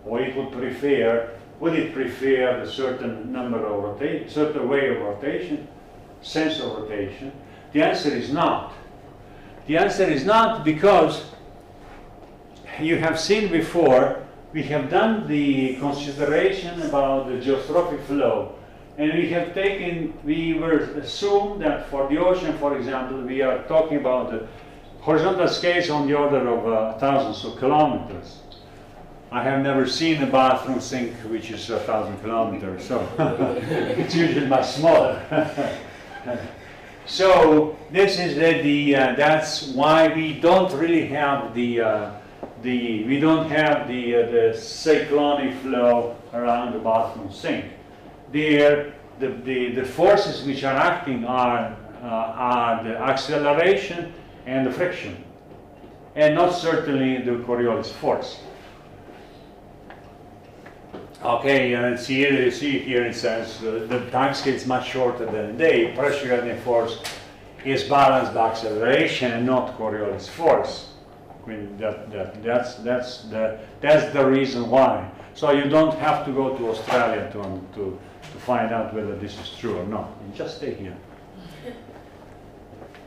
[SPEAKER 1] or it would prefer a certain number of certain way of rotation, sense of rotation? The answer is not. The answer is not, because you have seen before, we have done the consideration about the geostrophic flow, and we were assumed that for the ocean, for example, we are talking about the horizontal scales on the order of thousands of kilometers. I have never seen a bathroom sink which is 1,000 kilometers, so it's usually much smaller. So this is that's why we don't really have the cyclonic flow around the bathroom sink. There, the forces which are acting are the acceleration and the friction, and not certainly the Coriolis force. Okay, and see here it says the time scale is much shorter than a day. Pressure gradient force is balanced by acceleration and not Coriolis force. I mean, that's the reason why. So you don't have to go to Australia to find out whether this is true or not. You just stay here.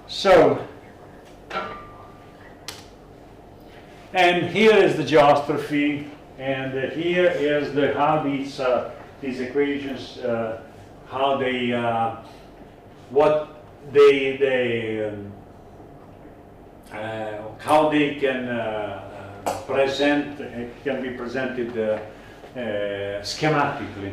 [SPEAKER 1] So, and here is the geostrophy. And here is how these equations, how they can be presented schematically.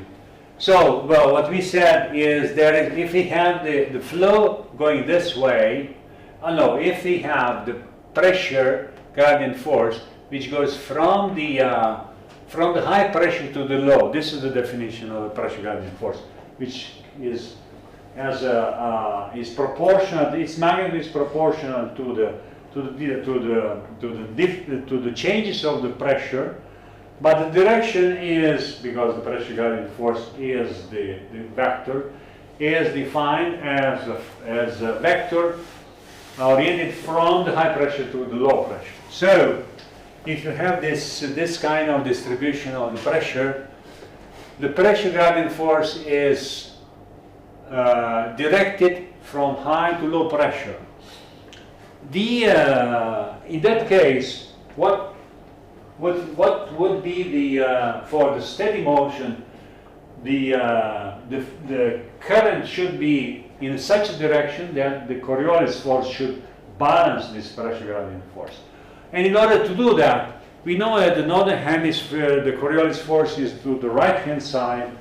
[SPEAKER 1] So, well, what we said is if we have the flow going this way, if we have the pressure gradient force which goes from the high pressure to the low. This is the definition of the pressure gradient force, which is is proportional. Its magnitude is proportional to the changes of the pressure, but the direction is, because the pressure gradient force is the vector, is defined as a vector oriented from the high pressure to the low pressure. So if you have this kind of distribution of the pressure gradient force is directed from high to low pressure. In that case, what would be the for the steady motion, the current should be in such a direction that the Coriolis force should balance this pressure gradient force. And in order to do that, we know that the northern hemisphere, the Coriolis force is to the right-hand side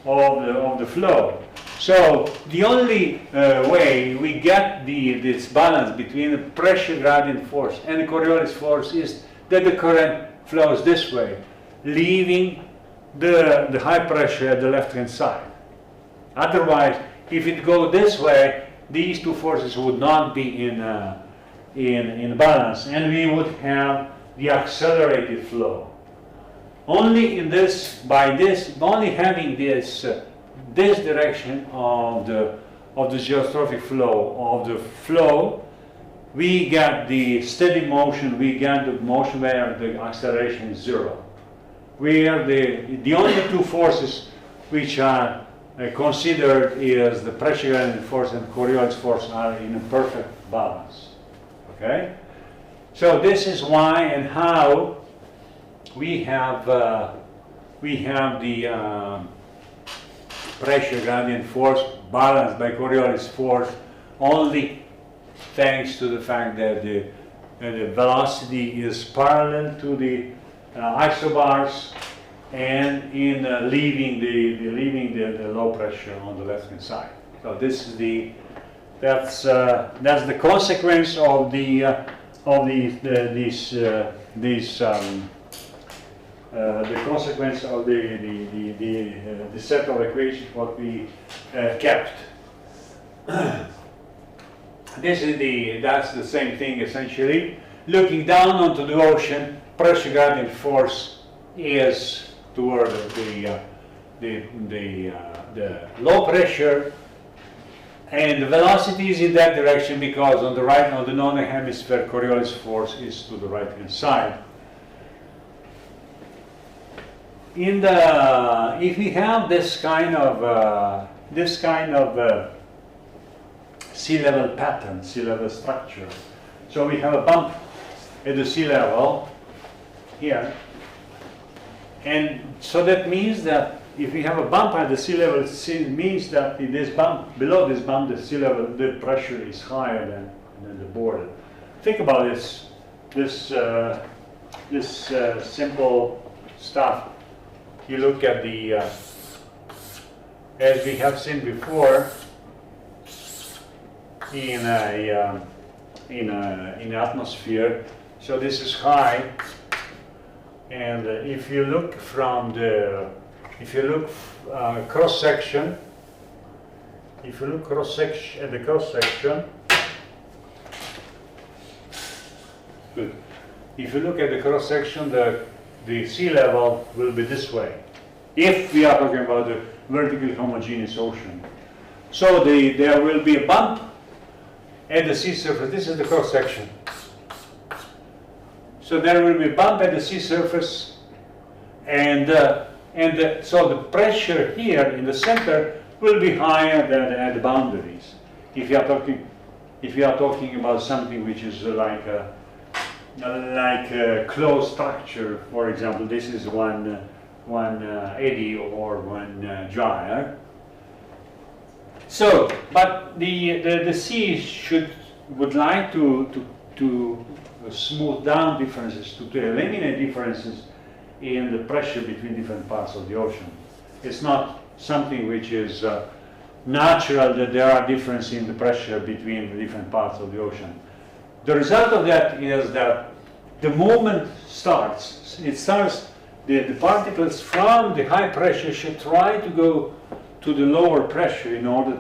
[SPEAKER 1] of the flow. So the only way we get this balance between the pressure gradient force and the Coriolis force is that the current flows this way, leaving the high pressure at the left-hand side. Otherwise, if it goes this way, these two forces would not be in balance, and we would have the accelerated flow. Only only having this direction of the geostrophic flow, we get the steady motion, we get the motion where the acceleration is zero. Where the only two forces which are considered is the pressure gradient force and Coriolis force are in a perfect balance. Okay? So this is why and how we have the pressure gradient force balanced by Coriolis force only thanks to the fact that the velocity is parallel to the isobars and in leaving the low pressure on the left hand side. So this is that's the consequence of the consequence of the set of equations what we kept. That's the same thing essentially. Looking down onto the ocean, pressure gradient force is toward the low pressure, and the velocity is in that direction because on the northern hemisphere, Coriolis force is to the right hand side. If we have this kind of sea level pattern, sea level structure, so we have a bump at the sea level here, and so that means that if we have a bump at the sea level, it means that in this bump, below this bump, the sea level, the pressure is higher than the border. Think about this simple stuff. You look at as we have seen before, in an atmosphere. So this is high, and if you look cross section, at the cross section, good. If you look at the cross section, the sea level will be this way. If we are talking about the vertically homogeneous ocean, so there will be a bump at the sea surface. This is the cross section. So there will be a bump at the sea surface, and so the pressure here in the center will be higher than at the boundaries. If you are talking about something which is like a closed structure, for example, this is one eddy or one gyre. So, but the sea would like to smooth down differences, to eliminate differences in the pressure between different parts of the ocean. It's not something which is natural that there are differences in the pressure between the different parts of the ocean. The result of that is that the movement starts. The particles from the high pressure should try to go to the lower pressure in order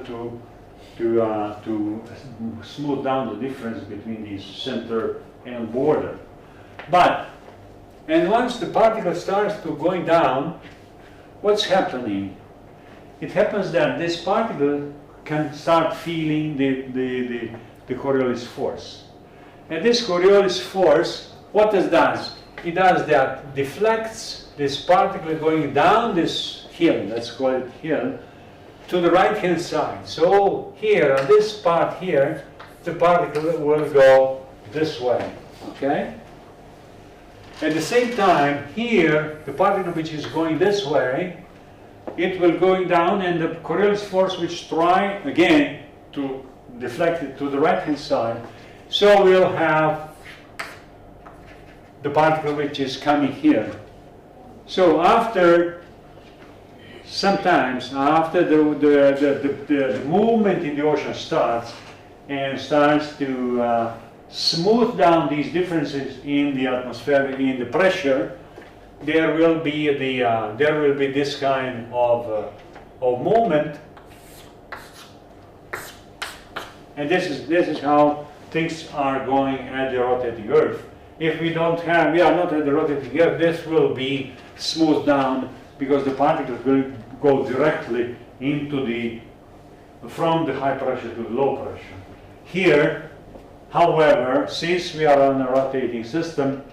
[SPEAKER 1] to smooth down the difference between the center and border. But, and once the particle starts to going down, what's happening? It happens that this particle can start feeling the Coriolis force. And this Coriolis force, what it does? It does that deflects this particle going down this hill, let's call it hill, to the right hand side. So here, on this part here, the particle will go this way, okay? At the same time, here, the particle which is going this way, it will going down, and the Coriolis force which try again to deflect it to the right hand side. So we'll have the particle which is coming here. So after, sometimes after the movement in the ocean starts and starts to smooth down these differences in the atmosphere, in the pressure, there will be this kind of movement, and this is how things are going at the rotating Earth. If we don't have, we are not at the rotating Earth, this will be smoothed down because the particles will go directly into from the high pressure to the low pressure. Here, however, since we are on a rotating system,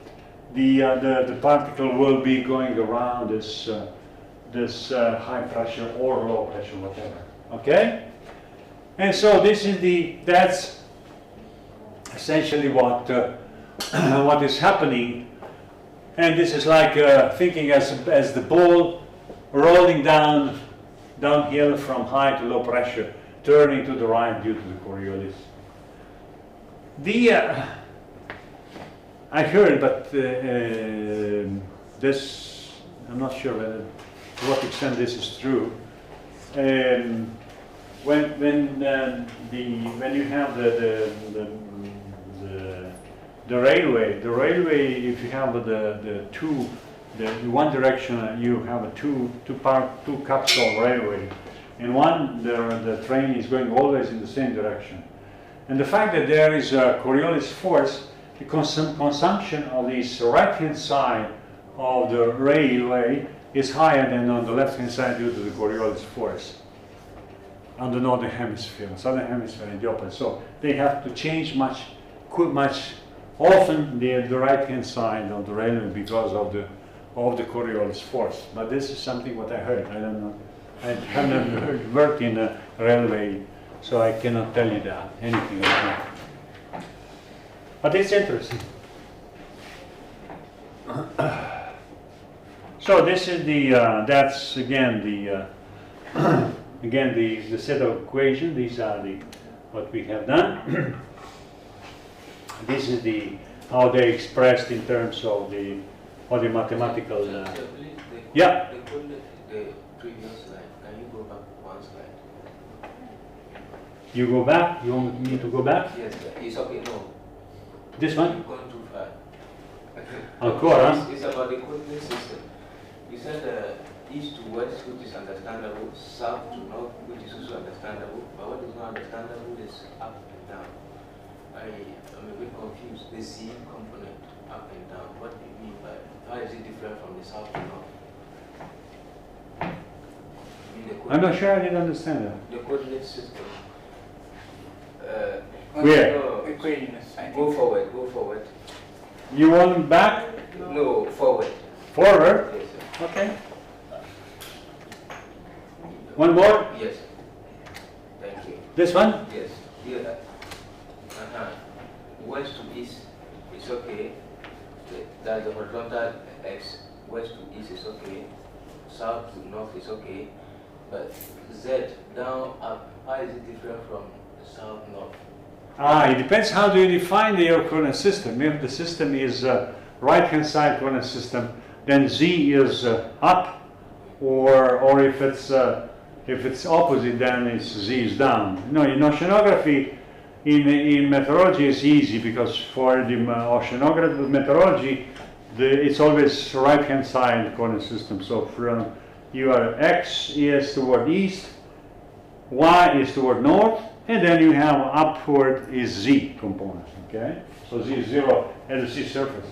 [SPEAKER 1] the particle will be going around this high pressure or low pressure, whatever. Okay, and so this is that's essentially what is happening, and this is like thinking as the ball rolling downhill from high to low pressure, turning to the right due to the Coriolis. I heard, but this, I'm not sure to what extent this is true. When you have the railway, if you have in one direction you have a two capsule railway, and the train is going always in the same direction. And the fact that there is a Coriolis force, the consumption of this right-hand side of the railway is higher than on the left-hand side due to the Coriolis force on the northern hemisphere. Southern hemisphere is the opposite. So they have to change much often the right-hand side of the railway because of the Coriolis force. But this is something what I heard. I don't know. I haven't worked in a railway, so I cannot tell you anything about that. But it's interesting. So this is that's again the set of equations. These are what we have done. This is how they expressed in terms of the mathematical. Yeah.
[SPEAKER 4] The previous slide. Can you go back one slide?
[SPEAKER 1] You go back. You want me to go back?
[SPEAKER 4] Yes, it's okay. No.
[SPEAKER 1] This one?
[SPEAKER 4] You've gone too far.
[SPEAKER 1] Ancora?
[SPEAKER 4] It's about the coordinate system. You said east to west, which is understandable, south to north, which is also understandable, but what is not understandable is up and down. I'm a bit confused. The Z component, up and down, what do you mean by it? How is it different from the south to north?
[SPEAKER 1] I'm not sure I didn't understand that.
[SPEAKER 4] The coordinate system.
[SPEAKER 1] Where?
[SPEAKER 4] Go forward.
[SPEAKER 1] You want back?
[SPEAKER 4] No, forward.
[SPEAKER 1] Forward?
[SPEAKER 4] Yes, sir.
[SPEAKER 1] Okay. One more?
[SPEAKER 4] Yes. Thank you.
[SPEAKER 1] This one?
[SPEAKER 4] Yes. Yeah. West to east is okay. That's the horizontal X. West to east is okay. South to north is okay. But Z, down, up, how is it different from south, north?
[SPEAKER 1] It depends how do you define your coordinate system. If the system is right-hand side coordinate system, then Z is up, or if it's opposite, then it's Z is down. No, in oceanography, in meteorology, it's easy because for the oceanography meteorology, it's always right-hand side coordinate system. So from your X is toward east, Y is toward north, and then you have upward is Z component, okay? So Z is 0 at the sea surface.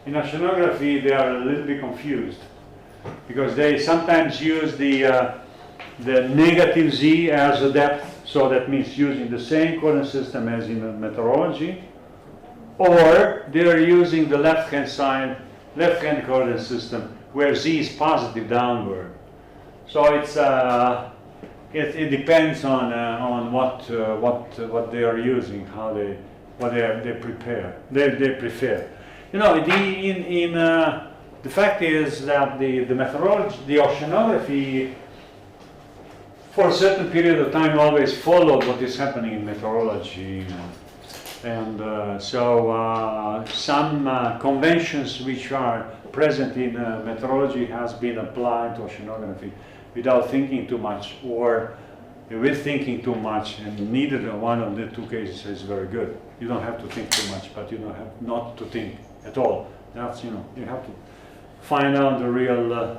[SPEAKER 1] In oceanography, they are a little bit confused because they sometimes use the negative Z as a depth, so that means using the same coordinate system as in meteorology, or they're using the left-hand side, left-hand coordinate system, where Z is positive downward. So it's it depends on what they are using, how they prefer. You know, the fact is that the methodology, the oceanography, for a certain period of time, always followed what is happening in meteorology, and so some conventions which are present in meteorology has been applied to oceanography without thinking too much, or with thinking too much, and neither one of the two cases is very good. You don't have to think too much, but you don't have not to think at all. That's, you know, you have to find out the real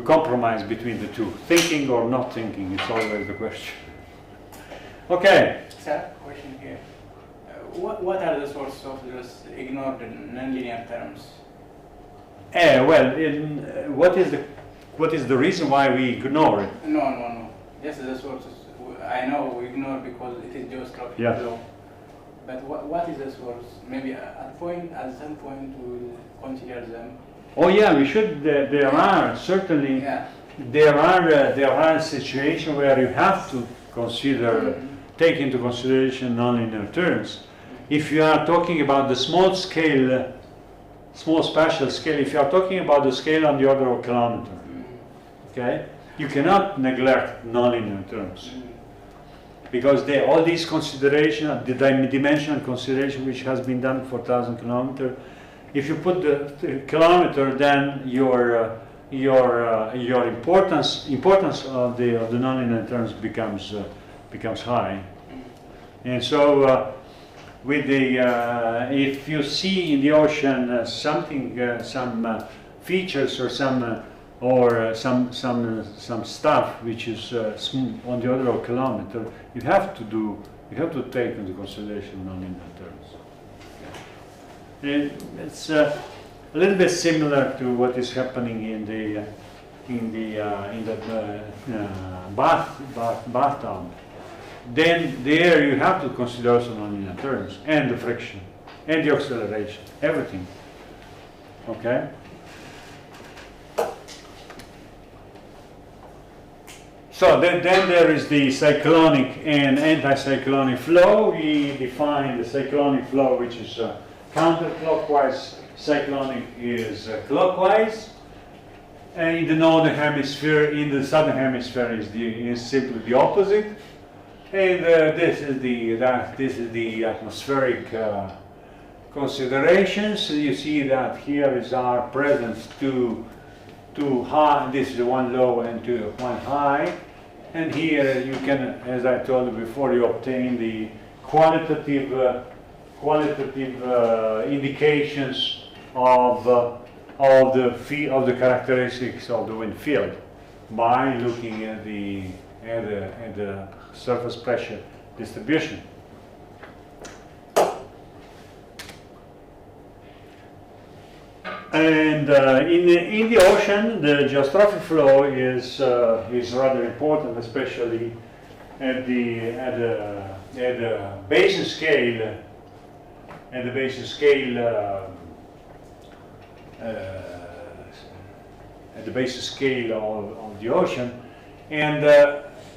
[SPEAKER 1] compromise between the two. Thinking or not thinking, it's always the question. Okay.
[SPEAKER 5] Sir, question here. What are the sources of those ignored nonlinear terms?
[SPEAKER 1] Well, what is the reason why we ignore it?
[SPEAKER 5] No. Just the sources. I know we ignore because it is geostrophic
[SPEAKER 1] Yeah.
[SPEAKER 5] law. But what is the source? Maybe at some point we will consider them.
[SPEAKER 1] Oh yeah, we should. There are certainly.
[SPEAKER 5] Yeah.
[SPEAKER 1] There are situations where you have to consider, take into consideration nonlinear terms. If you are talking about the small scale, small spatial scale, if you are talking about the scale on the order of kilometer, okay, you cannot neglect nonlinear terms, because all these considerations, the dimensional consideration which has been done for 1,000 kilometers, if you put the kilometer, then your importance of the nonlinear terms becomes high, and so with the if you see in the ocean something, some features or some stuff which is on the order of kilometer, you have to take into consideration nonlinear terms. And it's a little bit similar to what is happening in the bathtub. Then there you have to consider also nonlinear terms, and the friction, and the acceleration, everything. Okay? So then there is the cyclonic and anticyclonic flow. We define the cyclonic flow, which is counterclockwise. Cyclonic is clockwise. And in the northern hemisphere, in the southern hemisphere is simply the opposite. And this is the atmospheric considerations. You see that here is our presence two high. This is one low and one high. And here you can, as I told you before, you obtain the qualitative indications of the characteristics of the wind field by looking at the surface pressure distribution. And in the ocean, the geostrophic flow is rather important, especially at the basin scale. At the basin scale, of the ocean, and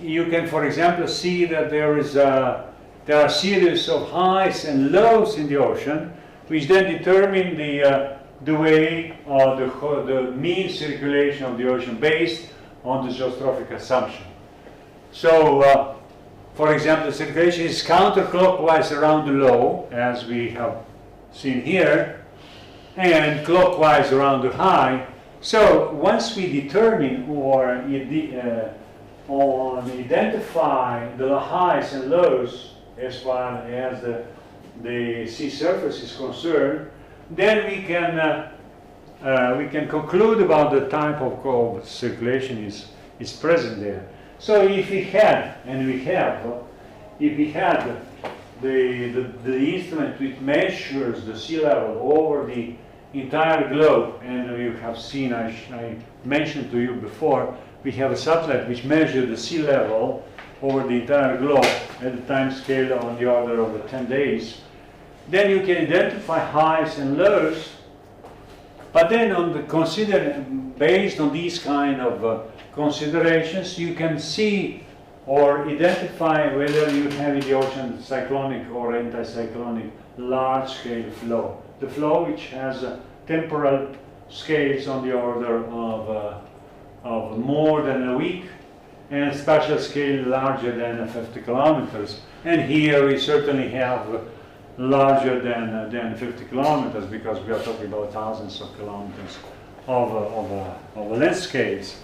[SPEAKER 1] you can, for example, see that there are a series of highs and lows in the ocean, which then determine the way of the mean circulation of the ocean based on the geostrophic assumption. So, for example, the circulation is counterclockwise around the low, as we have seen here, and clockwise around the high. So once we determine or identify the highs and lows as far as the sea surface is concerned, then we can conclude about the type of circulation is present there. So if we had, and we have, if we had the instrument which measures the sea level over the entire globe, and you have seen, I mentioned to you before, we have a satellite which measures the sea level over the entire globe at a time scale on the order of 10 days, then you can identify highs and lows. But then based on these kind of considerations, you can see or identify whether you have in the ocean cyclonic or anticyclonic large-scale flow. The flow which has temporal scales on the order of more than a week, and spatial scale larger than 50 kilometers. And here we certainly have larger than 50 kilometers, because we are talking about thousands of kilometers of length scales.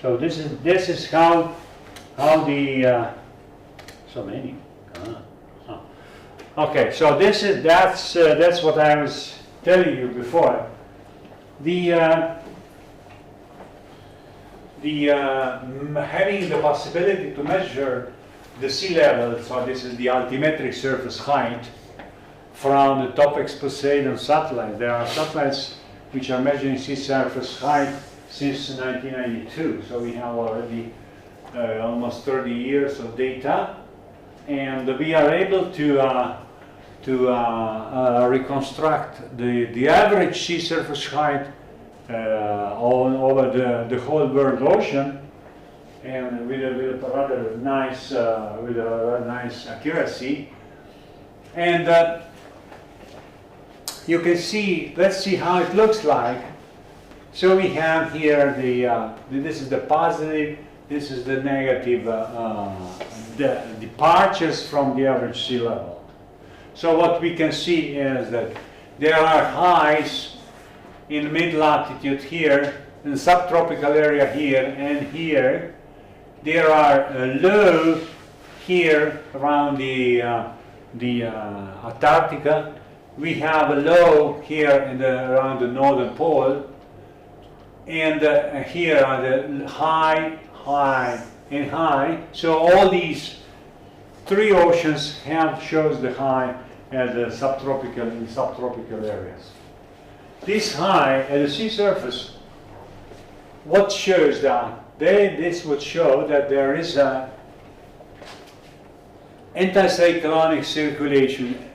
[SPEAKER 1] So this is how the so many. Okay, so that's what I was telling you before. Having the possibility to measure the sea level, so this is the altimetric surface height from the top Poseidon satellite. There are satellites which are measuring sea surface height since 1992, so we have already almost 30 years of data, and we are able to reconstruct the average sea surface height over the whole world ocean, and with a rather nice accuracy. And you can see. Let's see how it looks like. So we have here this is the positive, this is the negative the departures from the average sea level. So what we can see is that there are highs in mid-latitude here, in the subtropical area here and here. There are low here around the Antarctica. We have a low here around the northern pole. And here are the high, high, and high. So all these three oceans shows the high at the subtropical areas. This high at the sea surface, what shows that? This would show that there is a anticyclonic circulation,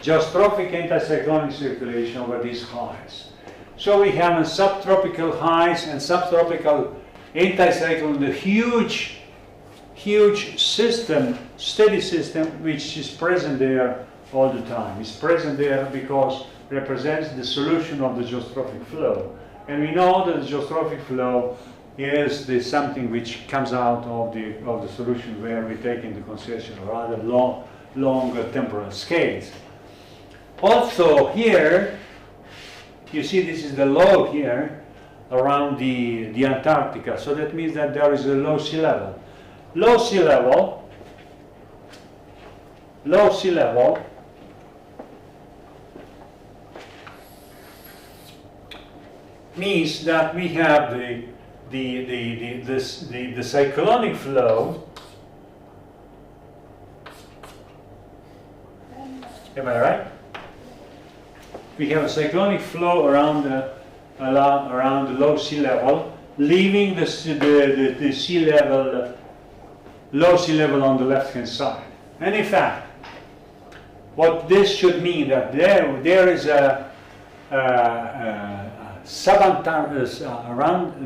[SPEAKER 1] geostrophic anticyclonic circulation over these highs. So we have subtropical highs and subtropical anticyclone, the huge system, steady system, which is present there all the time. It's present there because it represents the solution of the geostrophic flow. And we know that the geostrophic flow is something which comes out of the solution where we take into consideration rather longer temporal scales. Also here, you see this is the low here around the Antarctica. So that means that there is a low sea level. Low sea level means that we have the cyclonic flow. Am I right? We have a cyclonic flow around the low sea level, leaving the sea level, low sea level on the left-hand side. And in fact, what this should mean that there is a around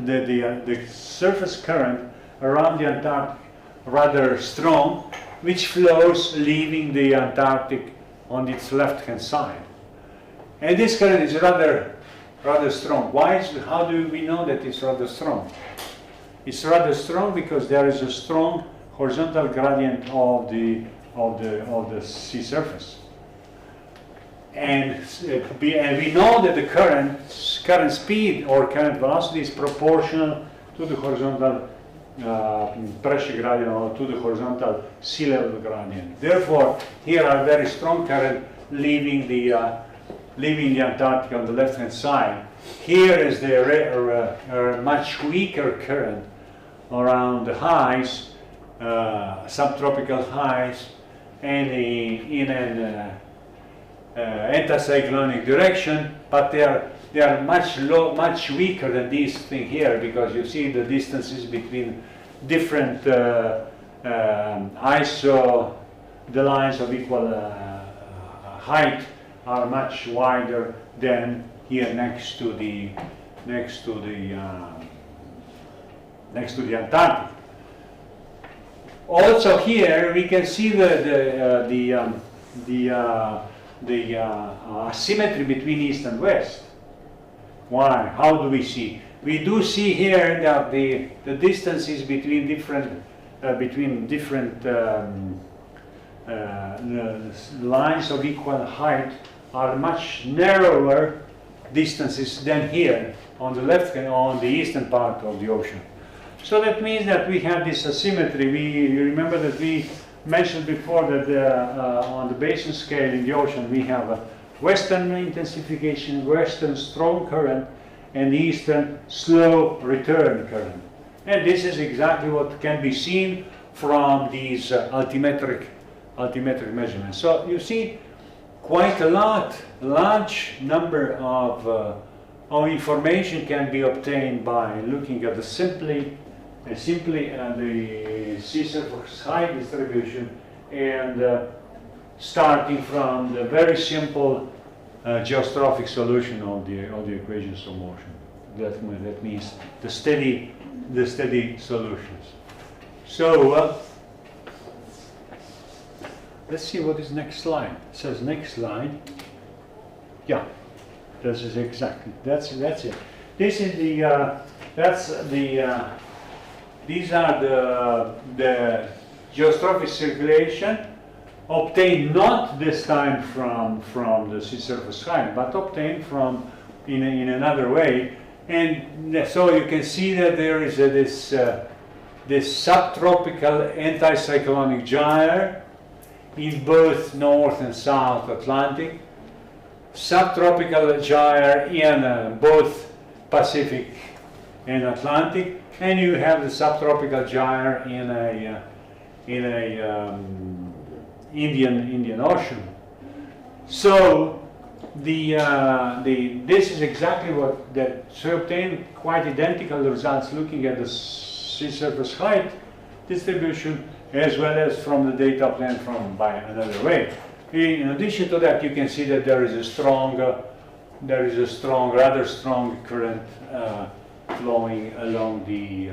[SPEAKER 1] the surface current around the Antarctic rather strong, which flows leaving the Antarctic on its left-hand side. And this current is rather strong. How do we know that it's rather strong? It's rather strong because there is a strong horizontal gradient of the sea surface. And we know that the current speed or current velocity is proportional to the horizontal pressure gradient or to the horizontal sea level gradient. Therefore, here are very strong current leaving the leaving the Antarctic on the left-hand side. Here is the much weaker current around the highs, subtropical highs, and in an anticyclonic direction, but they are much weaker than this thing here, because you see the distances between different ISO, the lines of equal height are much wider than here next to the Antarctic. Also here we can see the asymmetry between east and west. Why? How do we see? We do see here that the distances between different lines of equal height are much narrower distances than here on the left and on the eastern part of the ocean. So that means that we have this asymmetry. You remember that we mentioned before that on the basin scale in the ocean we have a western intensification, western strong current, and eastern slow return current. And this is exactly what can be seen from these altimetric measurements. So you see quite a large number of information can be obtained by looking at the simply the sea surface height distribution, and starting from the very simple geostrophic solution of the equations of motion. That means the steady solutions. So let's see what is next slide. It says next slide. Yeah, this is exactly that's it. This is these are the geostrophic circulation obtained not this time from the sea surface height, but obtained from in another way. And so you can see that there is this subtropical anticyclonic gyre in both North and South Atlantic, subtropical gyre in both Pacific and Atlantic, and you have the subtropical gyre in a Indian Ocean. So this is exactly what that. So obtain quite identical results looking at the sea surface height distribution, as well as from the data obtained from by another way. In addition to that, you can see that there is a rather strong current flowing along the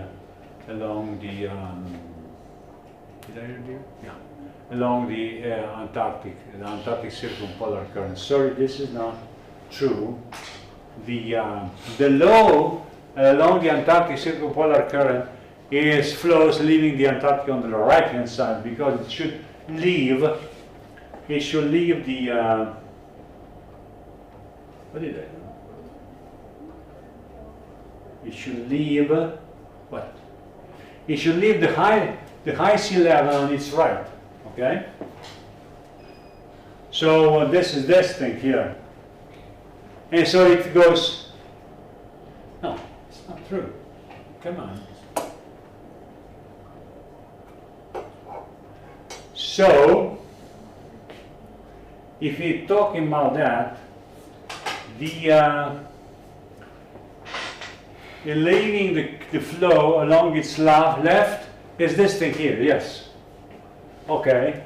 [SPEAKER 1] Antarctic circumpolar current. Sorry, this is not true. The low along the Antarctic circumpolar current flows leaving the Antarctic on the right hand side, because it should leave the what did I do? It should leave what? It should leave the high sea level on its right. Okay? So this is this thing here. And so it goes, no, it's not true. Come on. So, if we're talking about that, leaving the flow along its left is this thing here, yes. Okay.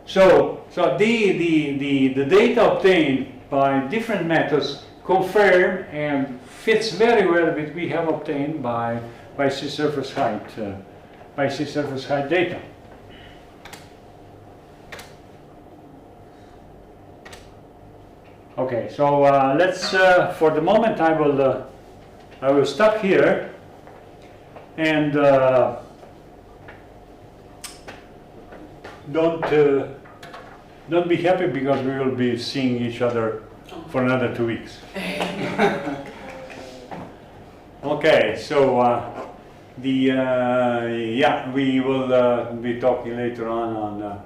[SPEAKER 1] So the data obtained by different methods confirm and fits very well with what we have obtained by sea surface height data. Okay, so let's for the moment I will stop here, and don't be happy, because we will be seeing each other for another 2 weeks. Okay, so we will be talking later on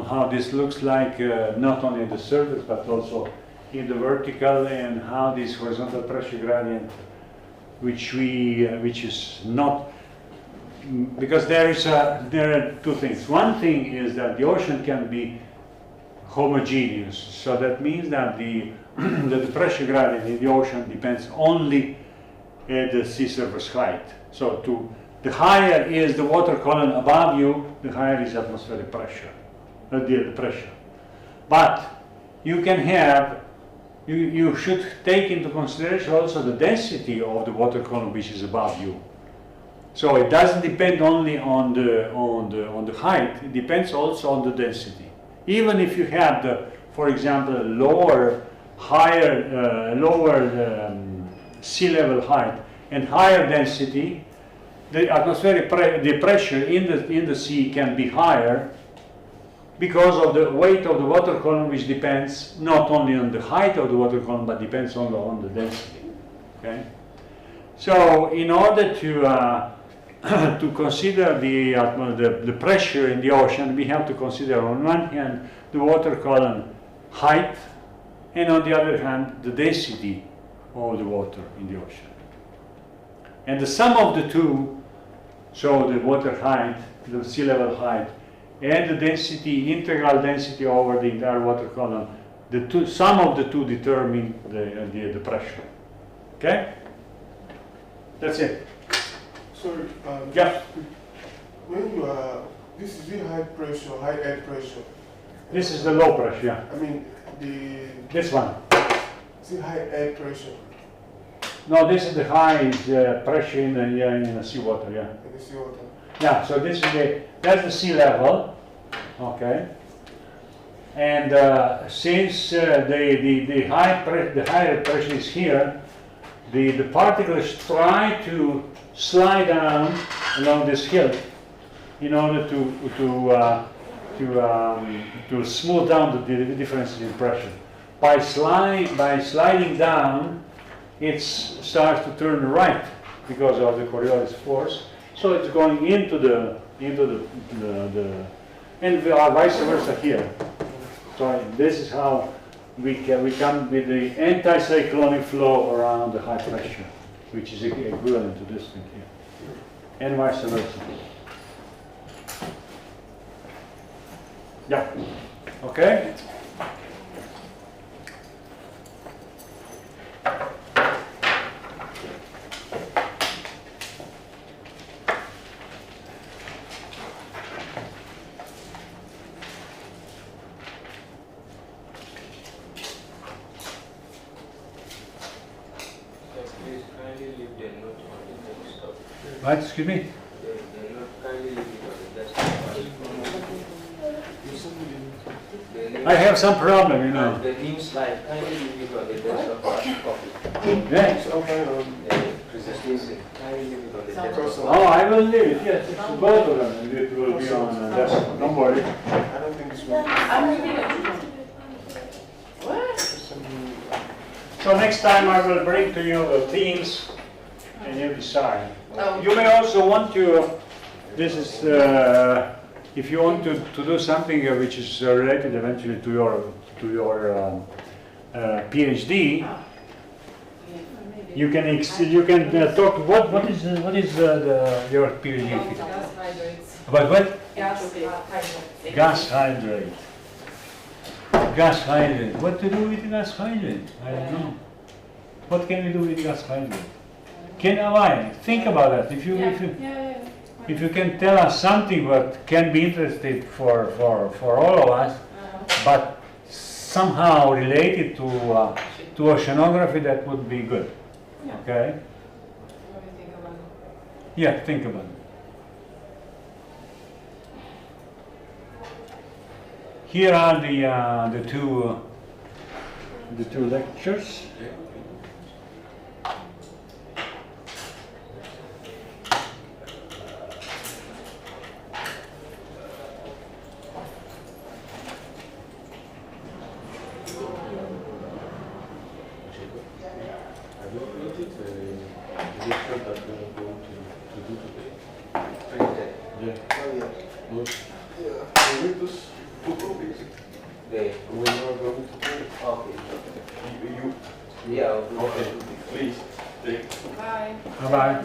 [SPEAKER 1] how this looks like, not only at the surface but also in the vertical and how this horizontal pressure gradient, which is not, because there are two things. One thing is that the ocean can be homogeneous, so that means that the the pressure gradient in the ocean depends only at the sea surface height. So the higher is the water column above you, the higher is atmospheric pressure, the pressure. But you can have, you should take into consideration also the density of the water column which is above you. So it doesn't depend only on the height, it depends also on the density. Even if you have the, for example, lower sea level height and higher density, the atmospheric the pressure in the sea can be higher because of the weight of the water column, which depends not only on the height of the water column but depends on the density. Okay, so in order to to consider the pressure in the ocean, we have to consider on one hand the water column height, and on the other hand the density of the water in the ocean. And the sum of the two, so the water height, the sea level height, and the density, integral density over the entire water column, the sum of the two determine the pressure. Okay? That's it.
[SPEAKER 6] Sorry.
[SPEAKER 1] Yeah.
[SPEAKER 6] When you are, this is the high pressure, high air pressure.
[SPEAKER 1] This is the low pressure, yeah.
[SPEAKER 6] I mean,
[SPEAKER 1] This one.
[SPEAKER 6] it's the high air pressure
[SPEAKER 1] No, this is the high pressure in the seawater, yeah.
[SPEAKER 6] in the seawater.
[SPEAKER 1] Yeah, so this is that's the sea level, okay. And since the higher pressure is here, the particles try to slide down along this hill in order to smooth down the differences in pressure. By sliding down, it starts to turn right because of the Coriolis force. So it's going into the and vice versa here. So this is how we come with the anticyclonic flow around the high pressure, which is equivalent to this thing here, and vice versa. Yeah. Okay.
[SPEAKER 4] Please kindly leave the note on the desktop.
[SPEAKER 1] Right. Excuse me.
[SPEAKER 4] The note, kindly leave it on the desktop.
[SPEAKER 1] I have some problem, you know.
[SPEAKER 4] And the new slide, kindly leave it on the desktop as a copy.
[SPEAKER 1] Yeah.
[SPEAKER 6] It's okay.
[SPEAKER 4] The presentation, kindly leave it on the desktop.
[SPEAKER 1] Oh, I will leave it. Yes, it's both of them. It will be on the desktop. Don't worry.
[SPEAKER 6] I don't think this will.
[SPEAKER 3] I'm reading it.
[SPEAKER 1] So next time I will bring to you the themes, and you decide.
[SPEAKER 3] Oh.
[SPEAKER 1] You may also want to. This is if you want to do something which is related eventually to your PhD. You can talk. What is your PhD?
[SPEAKER 7] Gas hydrates.
[SPEAKER 1] About what?
[SPEAKER 7] Gas hydrates.
[SPEAKER 1] Gas hydrate. Gas hydrate. What to do with gas hydrate? I don't know. What can we do with gas hydrate? Think about that. If you can tell us something what can be interesting for all of us, but somehow related to oceanography, that would be good.
[SPEAKER 7] Yeah.
[SPEAKER 1] Okay?
[SPEAKER 7] What do you think about it?
[SPEAKER 1] Yeah, think about it. Here are the two lectures.
[SPEAKER 4] Okay, when you're going to do, okay. Yeah, I'll do
[SPEAKER 8] Okay,
[SPEAKER 4] it.
[SPEAKER 8] please, take.
[SPEAKER 7] Bye.
[SPEAKER 1] Bye-bye.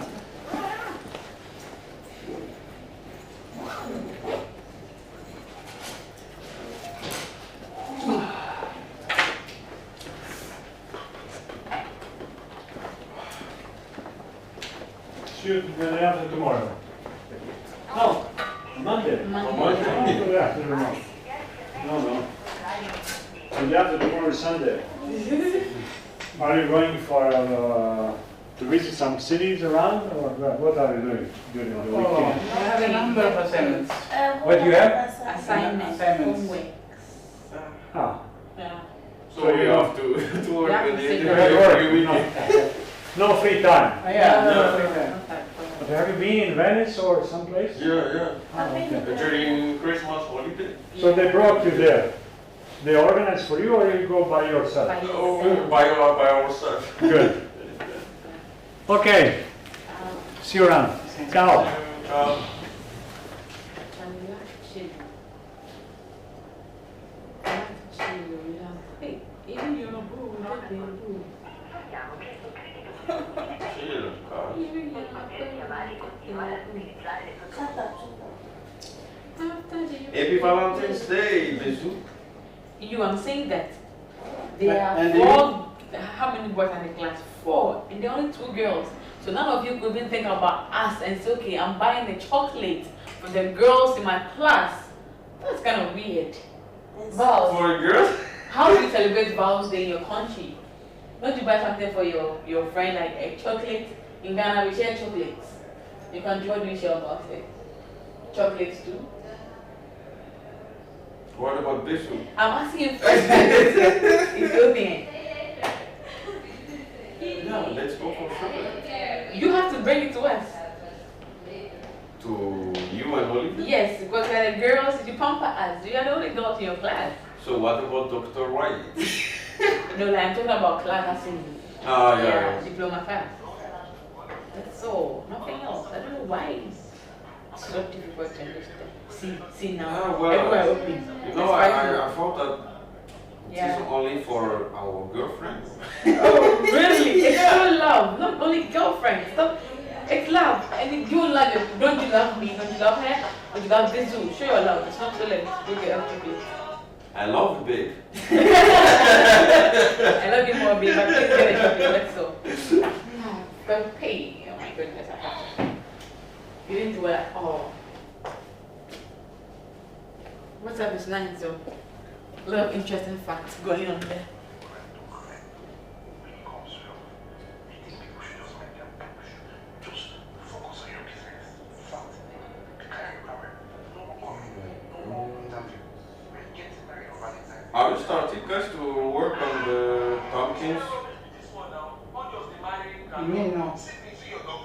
[SPEAKER 1] Shoot, the day after tomorrow. No, Monday.
[SPEAKER 8] Monday.
[SPEAKER 1] No, after tomorrow. No. The day after tomorrow is Sunday. Are you going for to visit some cities around, or what are you doing during the
[SPEAKER 5] Oh, I
[SPEAKER 1] weekend?
[SPEAKER 5] have a number of assignments.
[SPEAKER 1] What do you have?
[SPEAKER 7] Assignment,
[SPEAKER 5] Assignments.
[SPEAKER 7] homework.
[SPEAKER 1] Ah,
[SPEAKER 7] Yeah.
[SPEAKER 8] So we have to work
[SPEAKER 7] Yeah,
[SPEAKER 8] with
[SPEAKER 7] sit
[SPEAKER 8] it
[SPEAKER 7] down.
[SPEAKER 8] every
[SPEAKER 1] no,
[SPEAKER 8] weekend.
[SPEAKER 1] no free time.
[SPEAKER 5] Yeah,
[SPEAKER 8] Yeah.
[SPEAKER 5] no, okay.
[SPEAKER 1] But have you been in Venice or someplace?
[SPEAKER 8] Yeah.
[SPEAKER 1] Ah, okay.
[SPEAKER 8] During Christmas holiday.
[SPEAKER 1] So they brought you there. They organize for you, or you go by yourself?
[SPEAKER 7] By
[SPEAKER 8] Oh,
[SPEAKER 7] yourself.
[SPEAKER 8] by ourselves.
[SPEAKER 1] Good. Okay. See you around. Ciao.
[SPEAKER 7] Even your boo, not your boo.
[SPEAKER 8] Chill, Carl.
[SPEAKER 7] Even your boo.
[SPEAKER 3] Shut up.
[SPEAKER 8] Happy Valentine's Day, bisou.
[SPEAKER 7] I'm saying that there
[SPEAKER 5] But-
[SPEAKER 7] are
[SPEAKER 5] and
[SPEAKER 7] four, how many boys in the class? Four, and there are only two girls. So none of you could even think about us and say, okay, I'm buying a chocolate for the girls in my class. That's kind of weird. Vows.
[SPEAKER 8] For a girl?
[SPEAKER 7] How do you celebrate Vows Day in your country? Don't you buy something for your friend, like a chocolate? In Ghana, we share chocolates. You can what do you share about it? Chocolates too?
[SPEAKER 8] What about bisou?
[SPEAKER 7] I'm asking you first. Ethiopian.
[SPEAKER 8] Yeah, let's go for chocolate.
[SPEAKER 7] You have to bring it to us.
[SPEAKER 8] To you and Olivia?
[SPEAKER 7] Yes, because we're the girls, you pamper us. You are the only girls in your class.
[SPEAKER 8] So what about Dr. White?
[SPEAKER 7] No, like I'm talking about class as in
[SPEAKER 8] Yeah.
[SPEAKER 7] diploma class. That's all, nothing else. I don't know why it's so difficult to understand. See now,
[SPEAKER 8] Ah, well,
[SPEAKER 7] everywhere open.
[SPEAKER 8] You know, I thought that it
[SPEAKER 7] Yeah.
[SPEAKER 8] is only for our girlfriends.
[SPEAKER 7] Oh, really? It's so love, not only girlfriend. Stop. It's love. And if you love it, don't you love me? Don't you love her? Don't you love Bizu? Show your love. It's not so like go get up to me.
[SPEAKER 8] I love you, babe.
[SPEAKER 7] I love you more, babe. I can't get a chocolate. That's all. But pay. Oh my goodness, I have to. You didn't do it at all. What's up is nice, so a lot of interesting facts going on there.
[SPEAKER 8] Are you starting guys to work on the pumpkins?
[SPEAKER 5] You mean no?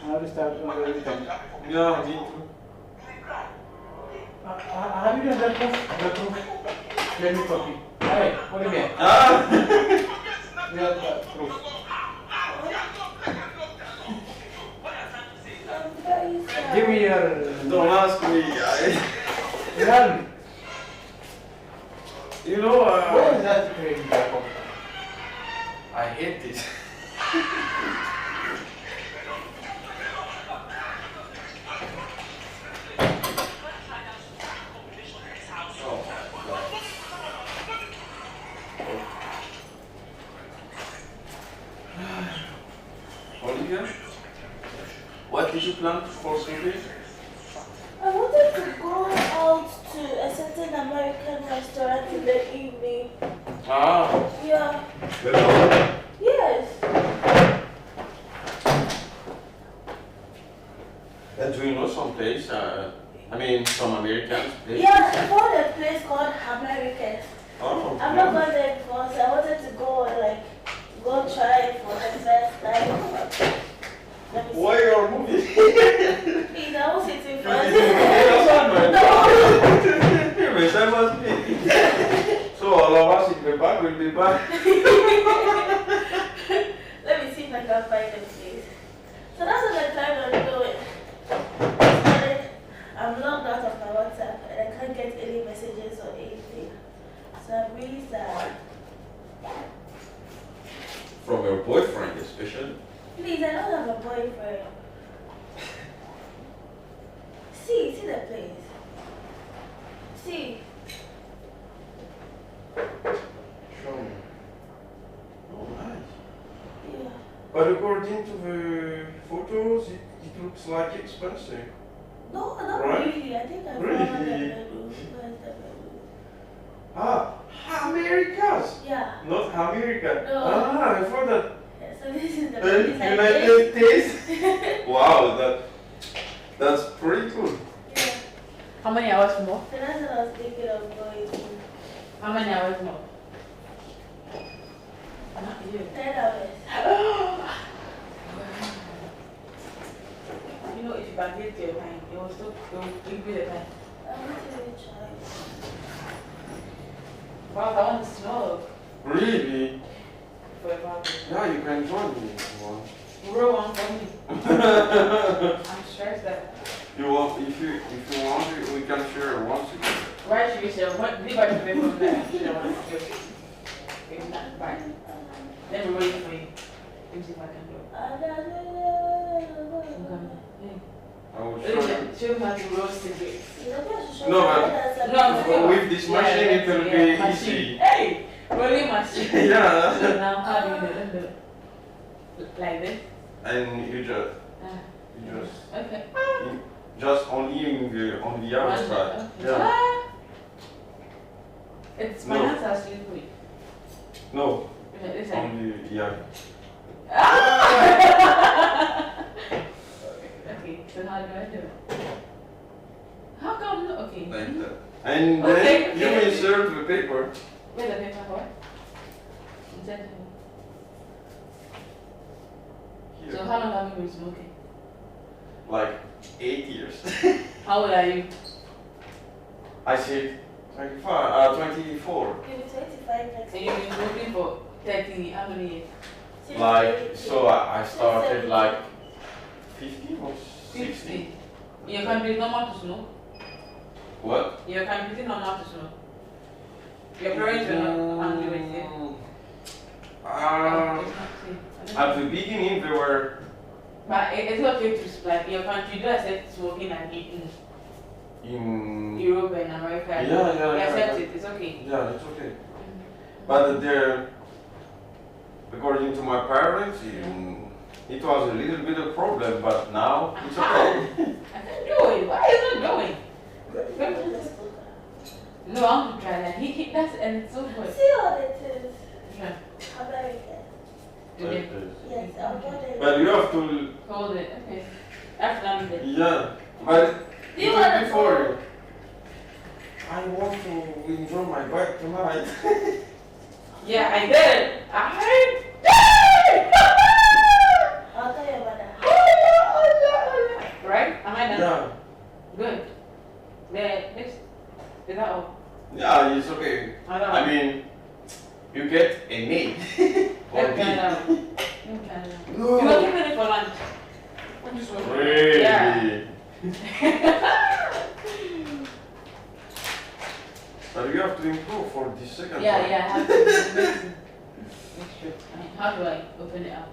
[SPEAKER 5] I will start on the weekend.
[SPEAKER 8] Yeah, me too.
[SPEAKER 5] Have you done that proof? The proof? Let me copy. Hey, what do you mean?
[SPEAKER 8] Ah!
[SPEAKER 5] You have the proof. Give me your...
[SPEAKER 8] Don't ask me.
[SPEAKER 5] Run.
[SPEAKER 8] You know,
[SPEAKER 5] Where is that crazy Jacob?
[SPEAKER 8] I hate this. Olivia, what did you plan for today?
[SPEAKER 3] I wanted to go out to a certain American restaurant in the evening.
[SPEAKER 8] Ah,
[SPEAKER 3] Yeah.
[SPEAKER 8] hello.
[SPEAKER 3] Yes.
[SPEAKER 8] Do you know some place? I mean, some American place?
[SPEAKER 3] Yeah, I found a place called Americans.
[SPEAKER 8] Oh,
[SPEAKER 3] I've not gone there before, so I wanted to go and go try it for the first time. Let me see.
[SPEAKER 8] why you're moving?
[SPEAKER 3] Please, I was sitting first.
[SPEAKER 8] Yes, I must be. So all of us in the back will be back.
[SPEAKER 3] Let me see if I can find a place. So that's what I planned on doing. And I'm logged out of my WhatsApp and I can't get any messages or anything. So I'm really sad.
[SPEAKER 8] From your boyfriend, especially.
[SPEAKER 3] Please, I don't have a boyfriend. See the place. See.
[SPEAKER 8] Show me. Oh, nice.
[SPEAKER 3] Yeah.
[SPEAKER 8] But according to the photos, it looks like expensive.
[SPEAKER 3] No, not
[SPEAKER 8] Right?
[SPEAKER 3] really. I think I
[SPEAKER 8] Really?
[SPEAKER 3] found the bedroom. Where's the bedroom?
[SPEAKER 8] Ah, Americas!
[SPEAKER 3] Yeah.
[SPEAKER 8] Not America.
[SPEAKER 3] No.
[SPEAKER 8] Ah, I thought that.
[SPEAKER 3] So this is the
[SPEAKER 8] And
[SPEAKER 3] place I
[SPEAKER 8] United States? Wow, that's pretty cool.
[SPEAKER 3] Yeah.
[SPEAKER 7] How many hours more?
[SPEAKER 3] So that's what I was thinking of going to.
[SPEAKER 7] How many hours more? Not you.
[SPEAKER 3] 10 hours.
[SPEAKER 7] You know, if you calculate your time, it will still give you the time.
[SPEAKER 3] I want to really try.
[SPEAKER 7] Wow, I want to smoke
[SPEAKER 8] Really?
[SPEAKER 7] for a while.
[SPEAKER 8] Yeah, you can join me if you want.
[SPEAKER 7] Roll one for me. I'm stressed that.
[SPEAKER 8] You want, if you want, we can share once again.
[SPEAKER 7] Why should we share? What leave our away from that? Share one. If not, bye. Let me wait for you. Let me see if I can do it. I'm coming. Hey.
[SPEAKER 8] I will show you.
[SPEAKER 7] Show me how to roll cigarettes.
[SPEAKER 8] No, but-
[SPEAKER 7] No,
[SPEAKER 8] With this machine, it will be
[SPEAKER 7] machine.
[SPEAKER 8] easy.
[SPEAKER 7] Hey, rolling machine.
[SPEAKER 8] Yeah.
[SPEAKER 7] So now, how do you do it? Like this?
[SPEAKER 8] And you just,
[SPEAKER 7] Okay.
[SPEAKER 8] just only on the outside.
[SPEAKER 7] Okay.
[SPEAKER 8] Yeah.
[SPEAKER 7] Ah. It's my
[SPEAKER 8] No.
[SPEAKER 7] hands are slippery.
[SPEAKER 8] No,
[SPEAKER 7] Okay, this side.
[SPEAKER 8] only, yeah.
[SPEAKER 7] Ah! Okay, so how do I do it? How come? Okay.
[SPEAKER 8] Like that. And then
[SPEAKER 7] Okay,
[SPEAKER 8] you
[SPEAKER 7] okay.
[SPEAKER 8] insert the paper.
[SPEAKER 7] Where's the paper for? Inside the paper.
[SPEAKER 8] Here.
[SPEAKER 7] So how long have you been smoking?
[SPEAKER 8] Like 8 years.
[SPEAKER 7] How old are you?
[SPEAKER 8] I said 24.
[SPEAKER 3] Maybe 25 next
[SPEAKER 7] And you've been smoking for 30, how many years?
[SPEAKER 3] Since
[SPEAKER 8] Like,
[SPEAKER 3] 18.
[SPEAKER 8] so I started like 15 or 16.
[SPEAKER 7] 60. In your country, it's normal to smoke?
[SPEAKER 8] What?
[SPEAKER 7] In your country, it's normal to smoke? Your parents were not angry with you?
[SPEAKER 8] Um,
[SPEAKER 7] It's not safe.
[SPEAKER 8] at the beginning they were,
[SPEAKER 7] But it's okay to, like, in your country, do accept smoking and eating
[SPEAKER 8] in,
[SPEAKER 7] Europe and America?
[SPEAKER 8] Yeah, yeah,
[SPEAKER 7] You
[SPEAKER 8] yeah,
[SPEAKER 7] accept
[SPEAKER 8] yeah.
[SPEAKER 7] it, it's okay.
[SPEAKER 8] yeah, it's okay. But there, according to my parents, it was a little bit of problem, but now it's okay.
[SPEAKER 7] I can do it. Why is it doing? No, I want to try that. He does, and it's so good.
[SPEAKER 3] See what it is.
[SPEAKER 7] Yeah.
[SPEAKER 3] American.
[SPEAKER 7] Do they
[SPEAKER 3] Yes, I'm wondering.
[SPEAKER 8] But you have to,
[SPEAKER 7] hold it? Okay. After I'm dead.
[SPEAKER 8] yeah, but
[SPEAKER 3] Do you want to
[SPEAKER 8] before, I want to enjoy my bike tonight.
[SPEAKER 7] Yeah, I did. I did.
[SPEAKER 3] I'll tell you about that.
[SPEAKER 7] Right? Am I done?
[SPEAKER 8] Yeah,
[SPEAKER 7] Good. Next. Is that all?
[SPEAKER 8] yeah, it's okay.
[SPEAKER 7] I don't know.
[SPEAKER 8] I mean, you get a name or
[SPEAKER 7] Let's find
[SPEAKER 8] B.
[SPEAKER 7] out. Let's find out.
[SPEAKER 8] No.
[SPEAKER 7] You were taking it for lunch.
[SPEAKER 8] Really?
[SPEAKER 7] Yeah.
[SPEAKER 8] But you have to improve for the second
[SPEAKER 7] Yeah,
[SPEAKER 8] time.
[SPEAKER 7] yeah, I have to make sure. How do I open it up?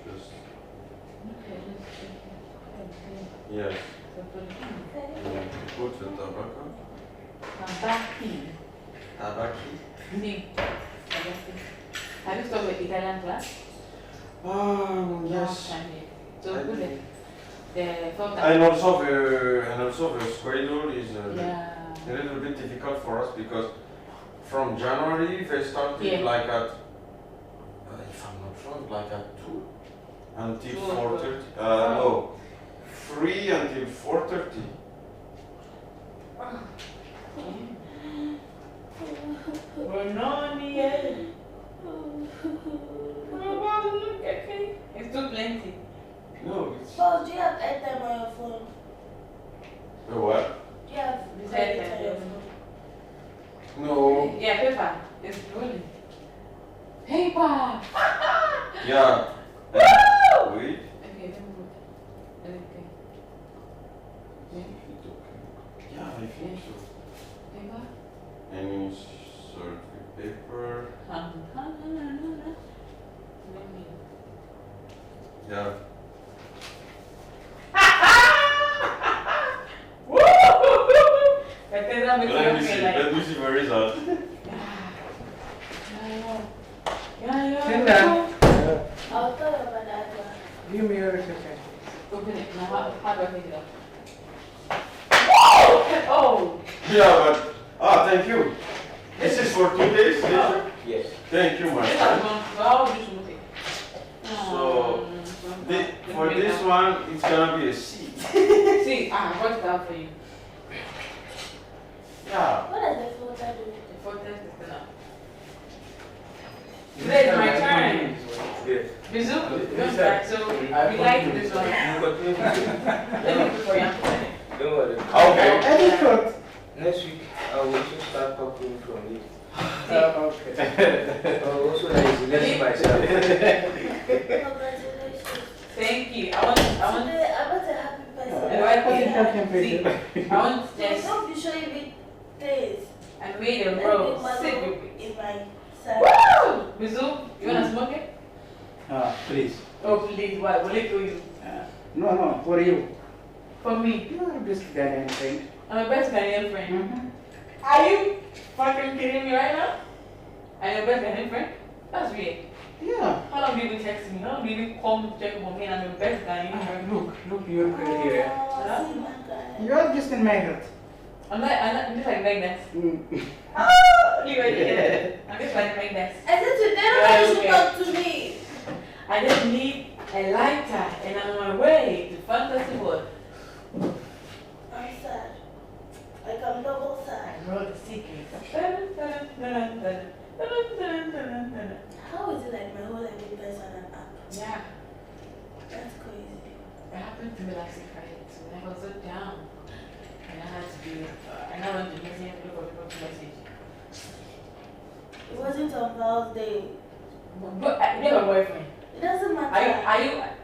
[SPEAKER 8] Just,
[SPEAKER 7] Okay,
[SPEAKER 8] yes.
[SPEAKER 7] so put it in.
[SPEAKER 8] Put the tobacco.
[SPEAKER 7] Tabaki.
[SPEAKER 8] Tabaki.
[SPEAKER 7] See, tabaki. Have you stopped with Italian class?
[SPEAKER 8] Yes.
[SPEAKER 7] So
[SPEAKER 8] I
[SPEAKER 7] put
[SPEAKER 8] did.
[SPEAKER 7] it. The photo.
[SPEAKER 8] And also the schedule is
[SPEAKER 7] Yeah.
[SPEAKER 8] a little bit difficult for us because from January they started
[SPEAKER 7] Yeah.
[SPEAKER 8] like at, if I'm not wrong, like at 2 until
[SPEAKER 7] 2
[SPEAKER 8] 4:30. No, 3 until 4:30.
[SPEAKER 7] We're not yet. Okay. It's too plenty.
[SPEAKER 8] No, it's
[SPEAKER 3] Boss, do you have airtime on your phone?
[SPEAKER 8] the what?
[SPEAKER 3] Do you have
[SPEAKER 7] This
[SPEAKER 3] credit
[SPEAKER 7] airtime,
[SPEAKER 3] on your
[SPEAKER 7] yeah.
[SPEAKER 3] phone?
[SPEAKER 8] No.
[SPEAKER 7] Yeah, paper. It's rolling. Paper!
[SPEAKER 8] Yeah.
[SPEAKER 7] Woo!
[SPEAKER 8] Wait.
[SPEAKER 7] Okay, let me look. Okay.
[SPEAKER 8] See if it's okay. Yeah, I think so.
[SPEAKER 7] Paper?
[SPEAKER 8] Any certificate paper? Yeah.
[SPEAKER 7] Woo! But then that makes
[SPEAKER 8] Let me
[SPEAKER 7] me
[SPEAKER 8] see.
[SPEAKER 7] feel like.
[SPEAKER 8] Let me see my result.
[SPEAKER 5] Linda,
[SPEAKER 3] I'll tell you about that one.
[SPEAKER 5] give me your certificate.
[SPEAKER 7] Open it. Now, how do I pick it up? Oh!
[SPEAKER 8] Yeah, but thank you. This is for 2 days.
[SPEAKER 4] Yes.
[SPEAKER 8] Thank you, my
[SPEAKER 7] This
[SPEAKER 8] friend.
[SPEAKER 7] one. So I'll do something.
[SPEAKER 8] So, for this one, it's gonna be a C.
[SPEAKER 7] See, I brought it out for you.
[SPEAKER 8] Yeah.
[SPEAKER 3] What does the filter do?
[SPEAKER 7] The photo is enough. Today is my turn.
[SPEAKER 4] Yes.
[SPEAKER 7] Bizu, come back. So, we like this one. Let me put for you.
[SPEAKER 4] Don't worry.
[SPEAKER 8] Okay.
[SPEAKER 5] Any short.
[SPEAKER 4] Next week, I will also start talking from it.
[SPEAKER 5] Okay.
[SPEAKER 4] I will also isolate myself.
[SPEAKER 3] Congratulations.
[SPEAKER 7] Thank you. I want,
[SPEAKER 3] Today, I got a happy person.
[SPEAKER 7] do I put it
[SPEAKER 3] Yeah.
[SPEAKER 7] in See, I want this.
[SPEAKER 3] Don't be showing me this.
[SPEAKER 7] I made a
[SPEAKER 3] Let
[SPEAKER 7] roll.
[SPEAKER 3] me
[SPEAKER 7] Sit
[SPEAKER 3] follow
[SPEAKER 7] with me.
[SPEAKER 3] in my side.
[SPEAKER 7] Woo! Bizu, you wanna smoke it?
[SPEAKER 5] Please.
[SPEAKER 7] Oh, please. Why? Will it do you?
[SPEAKER 5] No, for you.
[SPEAKER 7] For me.
[SPEAKER 5] You are best Ghanaian friend.
[SPEAKER 7] I'm a best Ghanaian friend. Are you fucking kidding me right now? I'm your best Ghanaian friend? That's weird.
[SPEAKER 5] Yeah.
[SPEAKER 7] How long do you text me? How long do you come check up on me and I'm your best Ghanaian friend?
[SPEAKER 5] Look your criteria.
[SPEAKER 3] Oh, see my guy.
[SPEAKER 5] You are just in my heart.
[SPEAKER 7] I'm just like magnets.
[SPEAKER 5] Mm.
[SPEAKER 7] Look right here. I'm just like magnets.
[SPEAKER 3] I said today, nobody should talk to me.
[SPEAKER 7] I just need a lighter and I'm on my way to fantasy world.
[SPEAKER 3] I'm sad. Like I'm double sad.
[SPEAKER 7] I wrote the secret.
[SPEAKER 3] How is it like my whole life depends on an app?
[SPEAKER 7] Yeah,
[SPEAKER 3] That's crazy.
[SPEAKER 7] it happened to me last Friday. So when I was so down and I had to do, and I went to message and look for people to message.
[SPEAKER 3] It wasn't on Val's Day.
[SPEAKER 7] But you have a boyfriend.
[SPEAKER 3] It doesn't matter.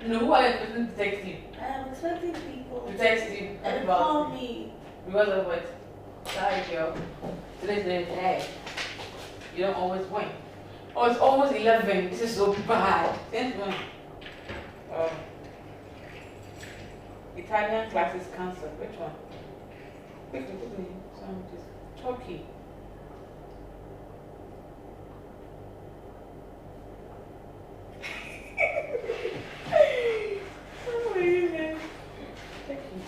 [SPEAKER 7] Who are you expecting to text you?
[SPEAKER 3] I am expecting people
[SPEAKER 7] To text you
[SPEAKER 3] and
[SPEAKER 7] about
[SPEAKER 3] call me.
[SPEAKER 7] because of what? Sorry, girl. Today's the day. You don't always win. Oh, it's almost 11. This is so bad. Since when? Italian classes cancelled. Which one? Quickly. Some just Turkey. Oh, yeah. Turkey.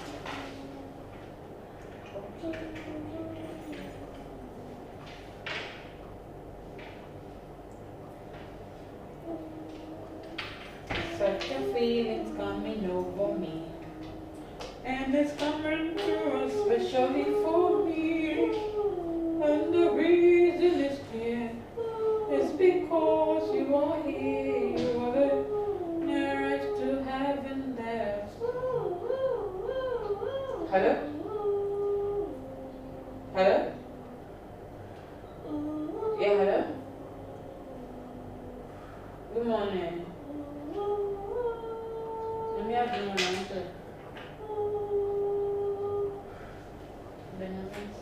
[SPEAKER 7] Such a feeling's coming over me, and it's coming through especially for me. And the reason is clear, it's because you are here. You are the nearest to heaven there. Hello? Hello? Yeah, hello? Good morning. Let me have the morning, sir. Then I think so.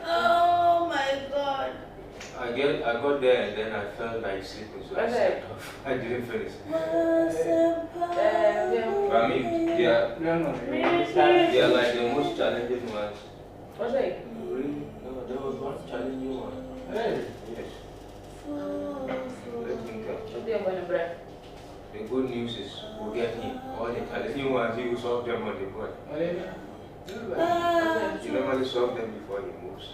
[SPEAKER 3] Oh my God.
[SPEAKER 4] I got there and then I felt like sleeping, so I slept off. I didn't finish. I mean, they are like the most challenging ones.
[SPEAKER 7] What's that?
[SPEAKER 4] Really? No, there was one challenging one.
[SPEAKER 5] Really?
[SPEAKER 4] Yes. Let me tell.
[SPEAKER 7] Should be a one breath.
[SPEAKER 4] The good news is we'll get him. All the challenging ones, he will solve them on the board. He normally solve them before he moves.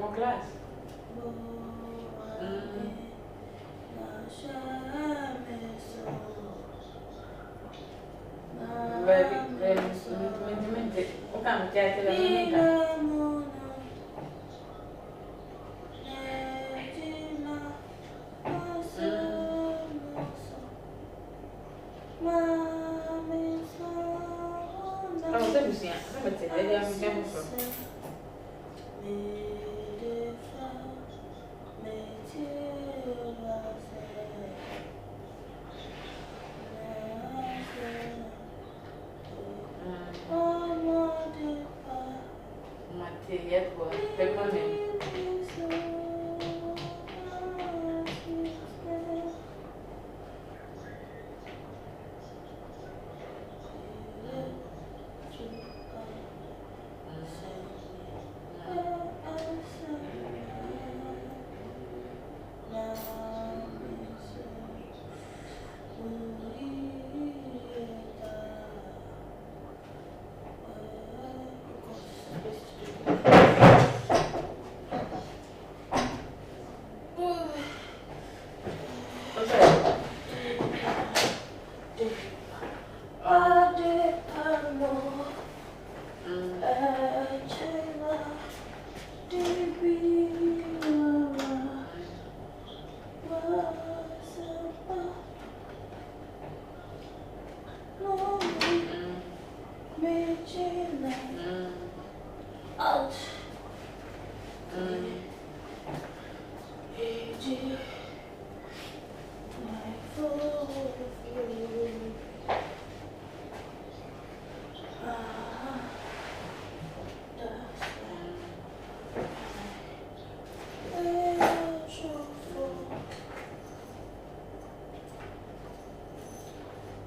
[SPEAKER 7] More class. Very, what kind of jazz is that? Oh, let me see. Let me see. Maybe I'm from. Material for permanent.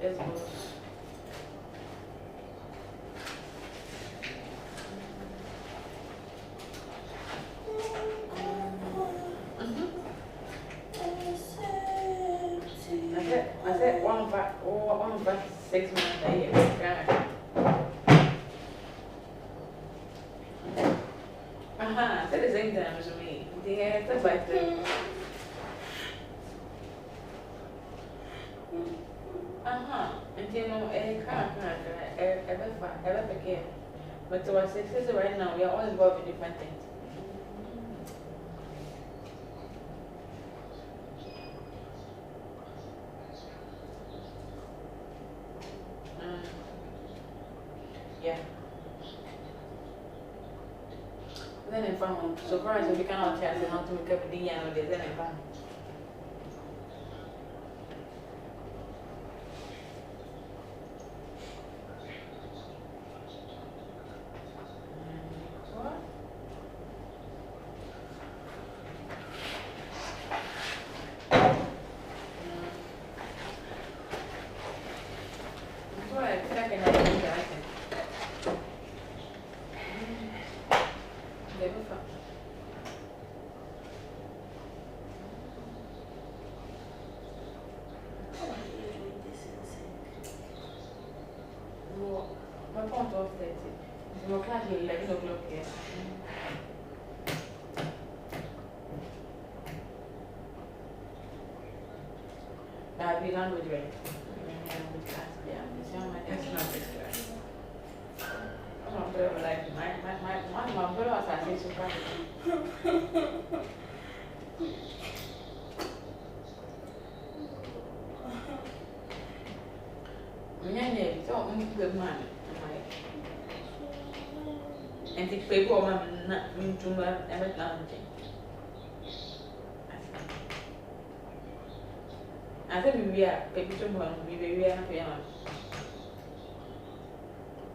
[SPEAKER 7] Yes, boss. I said 6 months a year. I said the same time as me. Yeah, stuff like that. And you know, ever forget. But to our success right now, we are all involved in different things. Yeah. Then in fun, so far as we cannot chat and how to make up the year, then in fun. My phone off 30. My class is 11 o'clock here. I'll be language right. Language class, yeah. That's not this class. I'm not like my brother was at least good man. And the paper man not mean to ever lunching. I think we are paper to one, we are happy.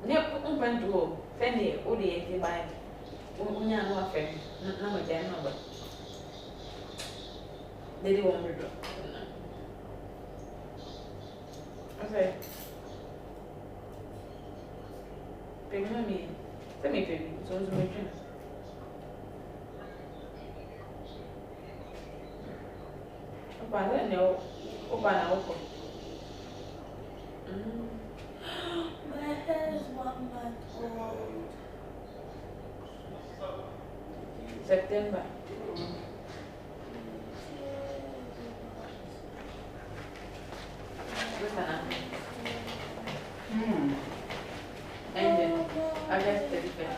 [SPEAKER 7] Never open to home, Fanny, all the empty by Unya no affair, number 10 number. They don't want to do. Okay. Baby, me. Tell me, baby. It's always my dream. I don't know. Open now.
[SPEAKER 3] My hair is 1 month old.
[SPEAKER 7] September. And then August 31st.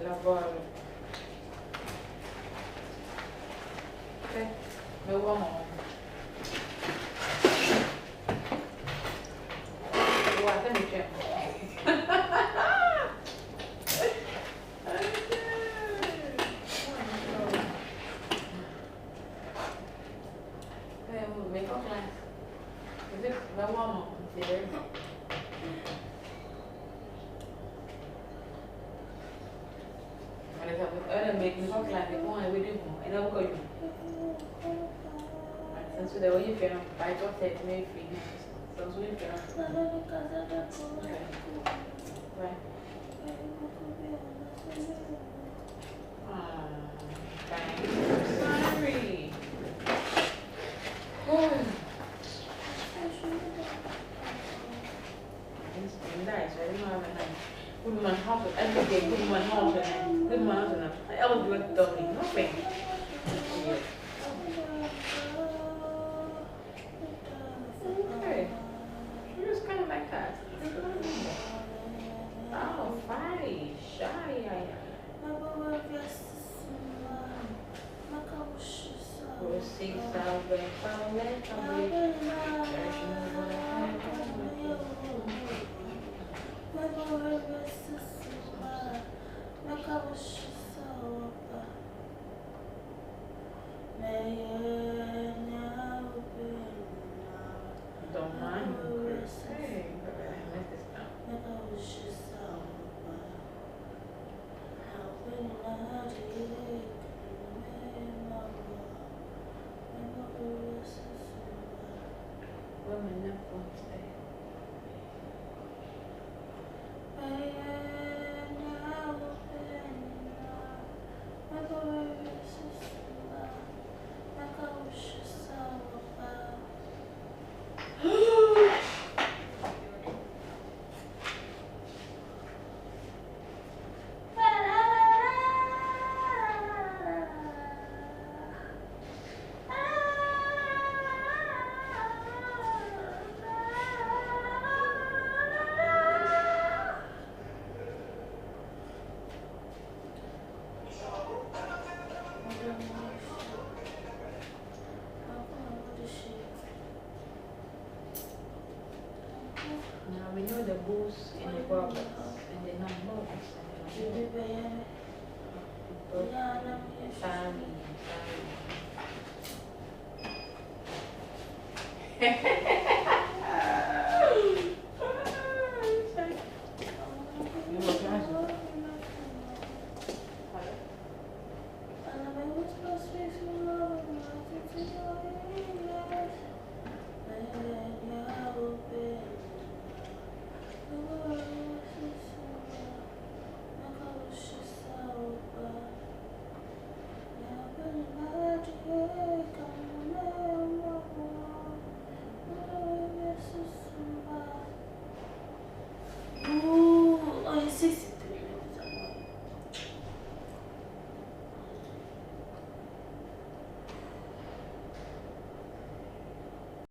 [SPEAKER 7] Lavoro. Okay, me uomo. Guarda mi c'è. Makeup class. Is it me uomo? There. Ở make me talk like the one we do, and I'll go you. Since they were you can buy to take me free. Since we can. Right. Sorry. It's nice, I don't know. Good man, half of every day, good man, half of it. Good man, enough. I always do it, don't need nothing. Okay. You're just kind of like that. Oh, fine. Shy. Você sabe qual é Don't mind Chris. Hey, I missed this now. Women never want to stay. Now we know the bulls and the bubbles and the non-bubbles and the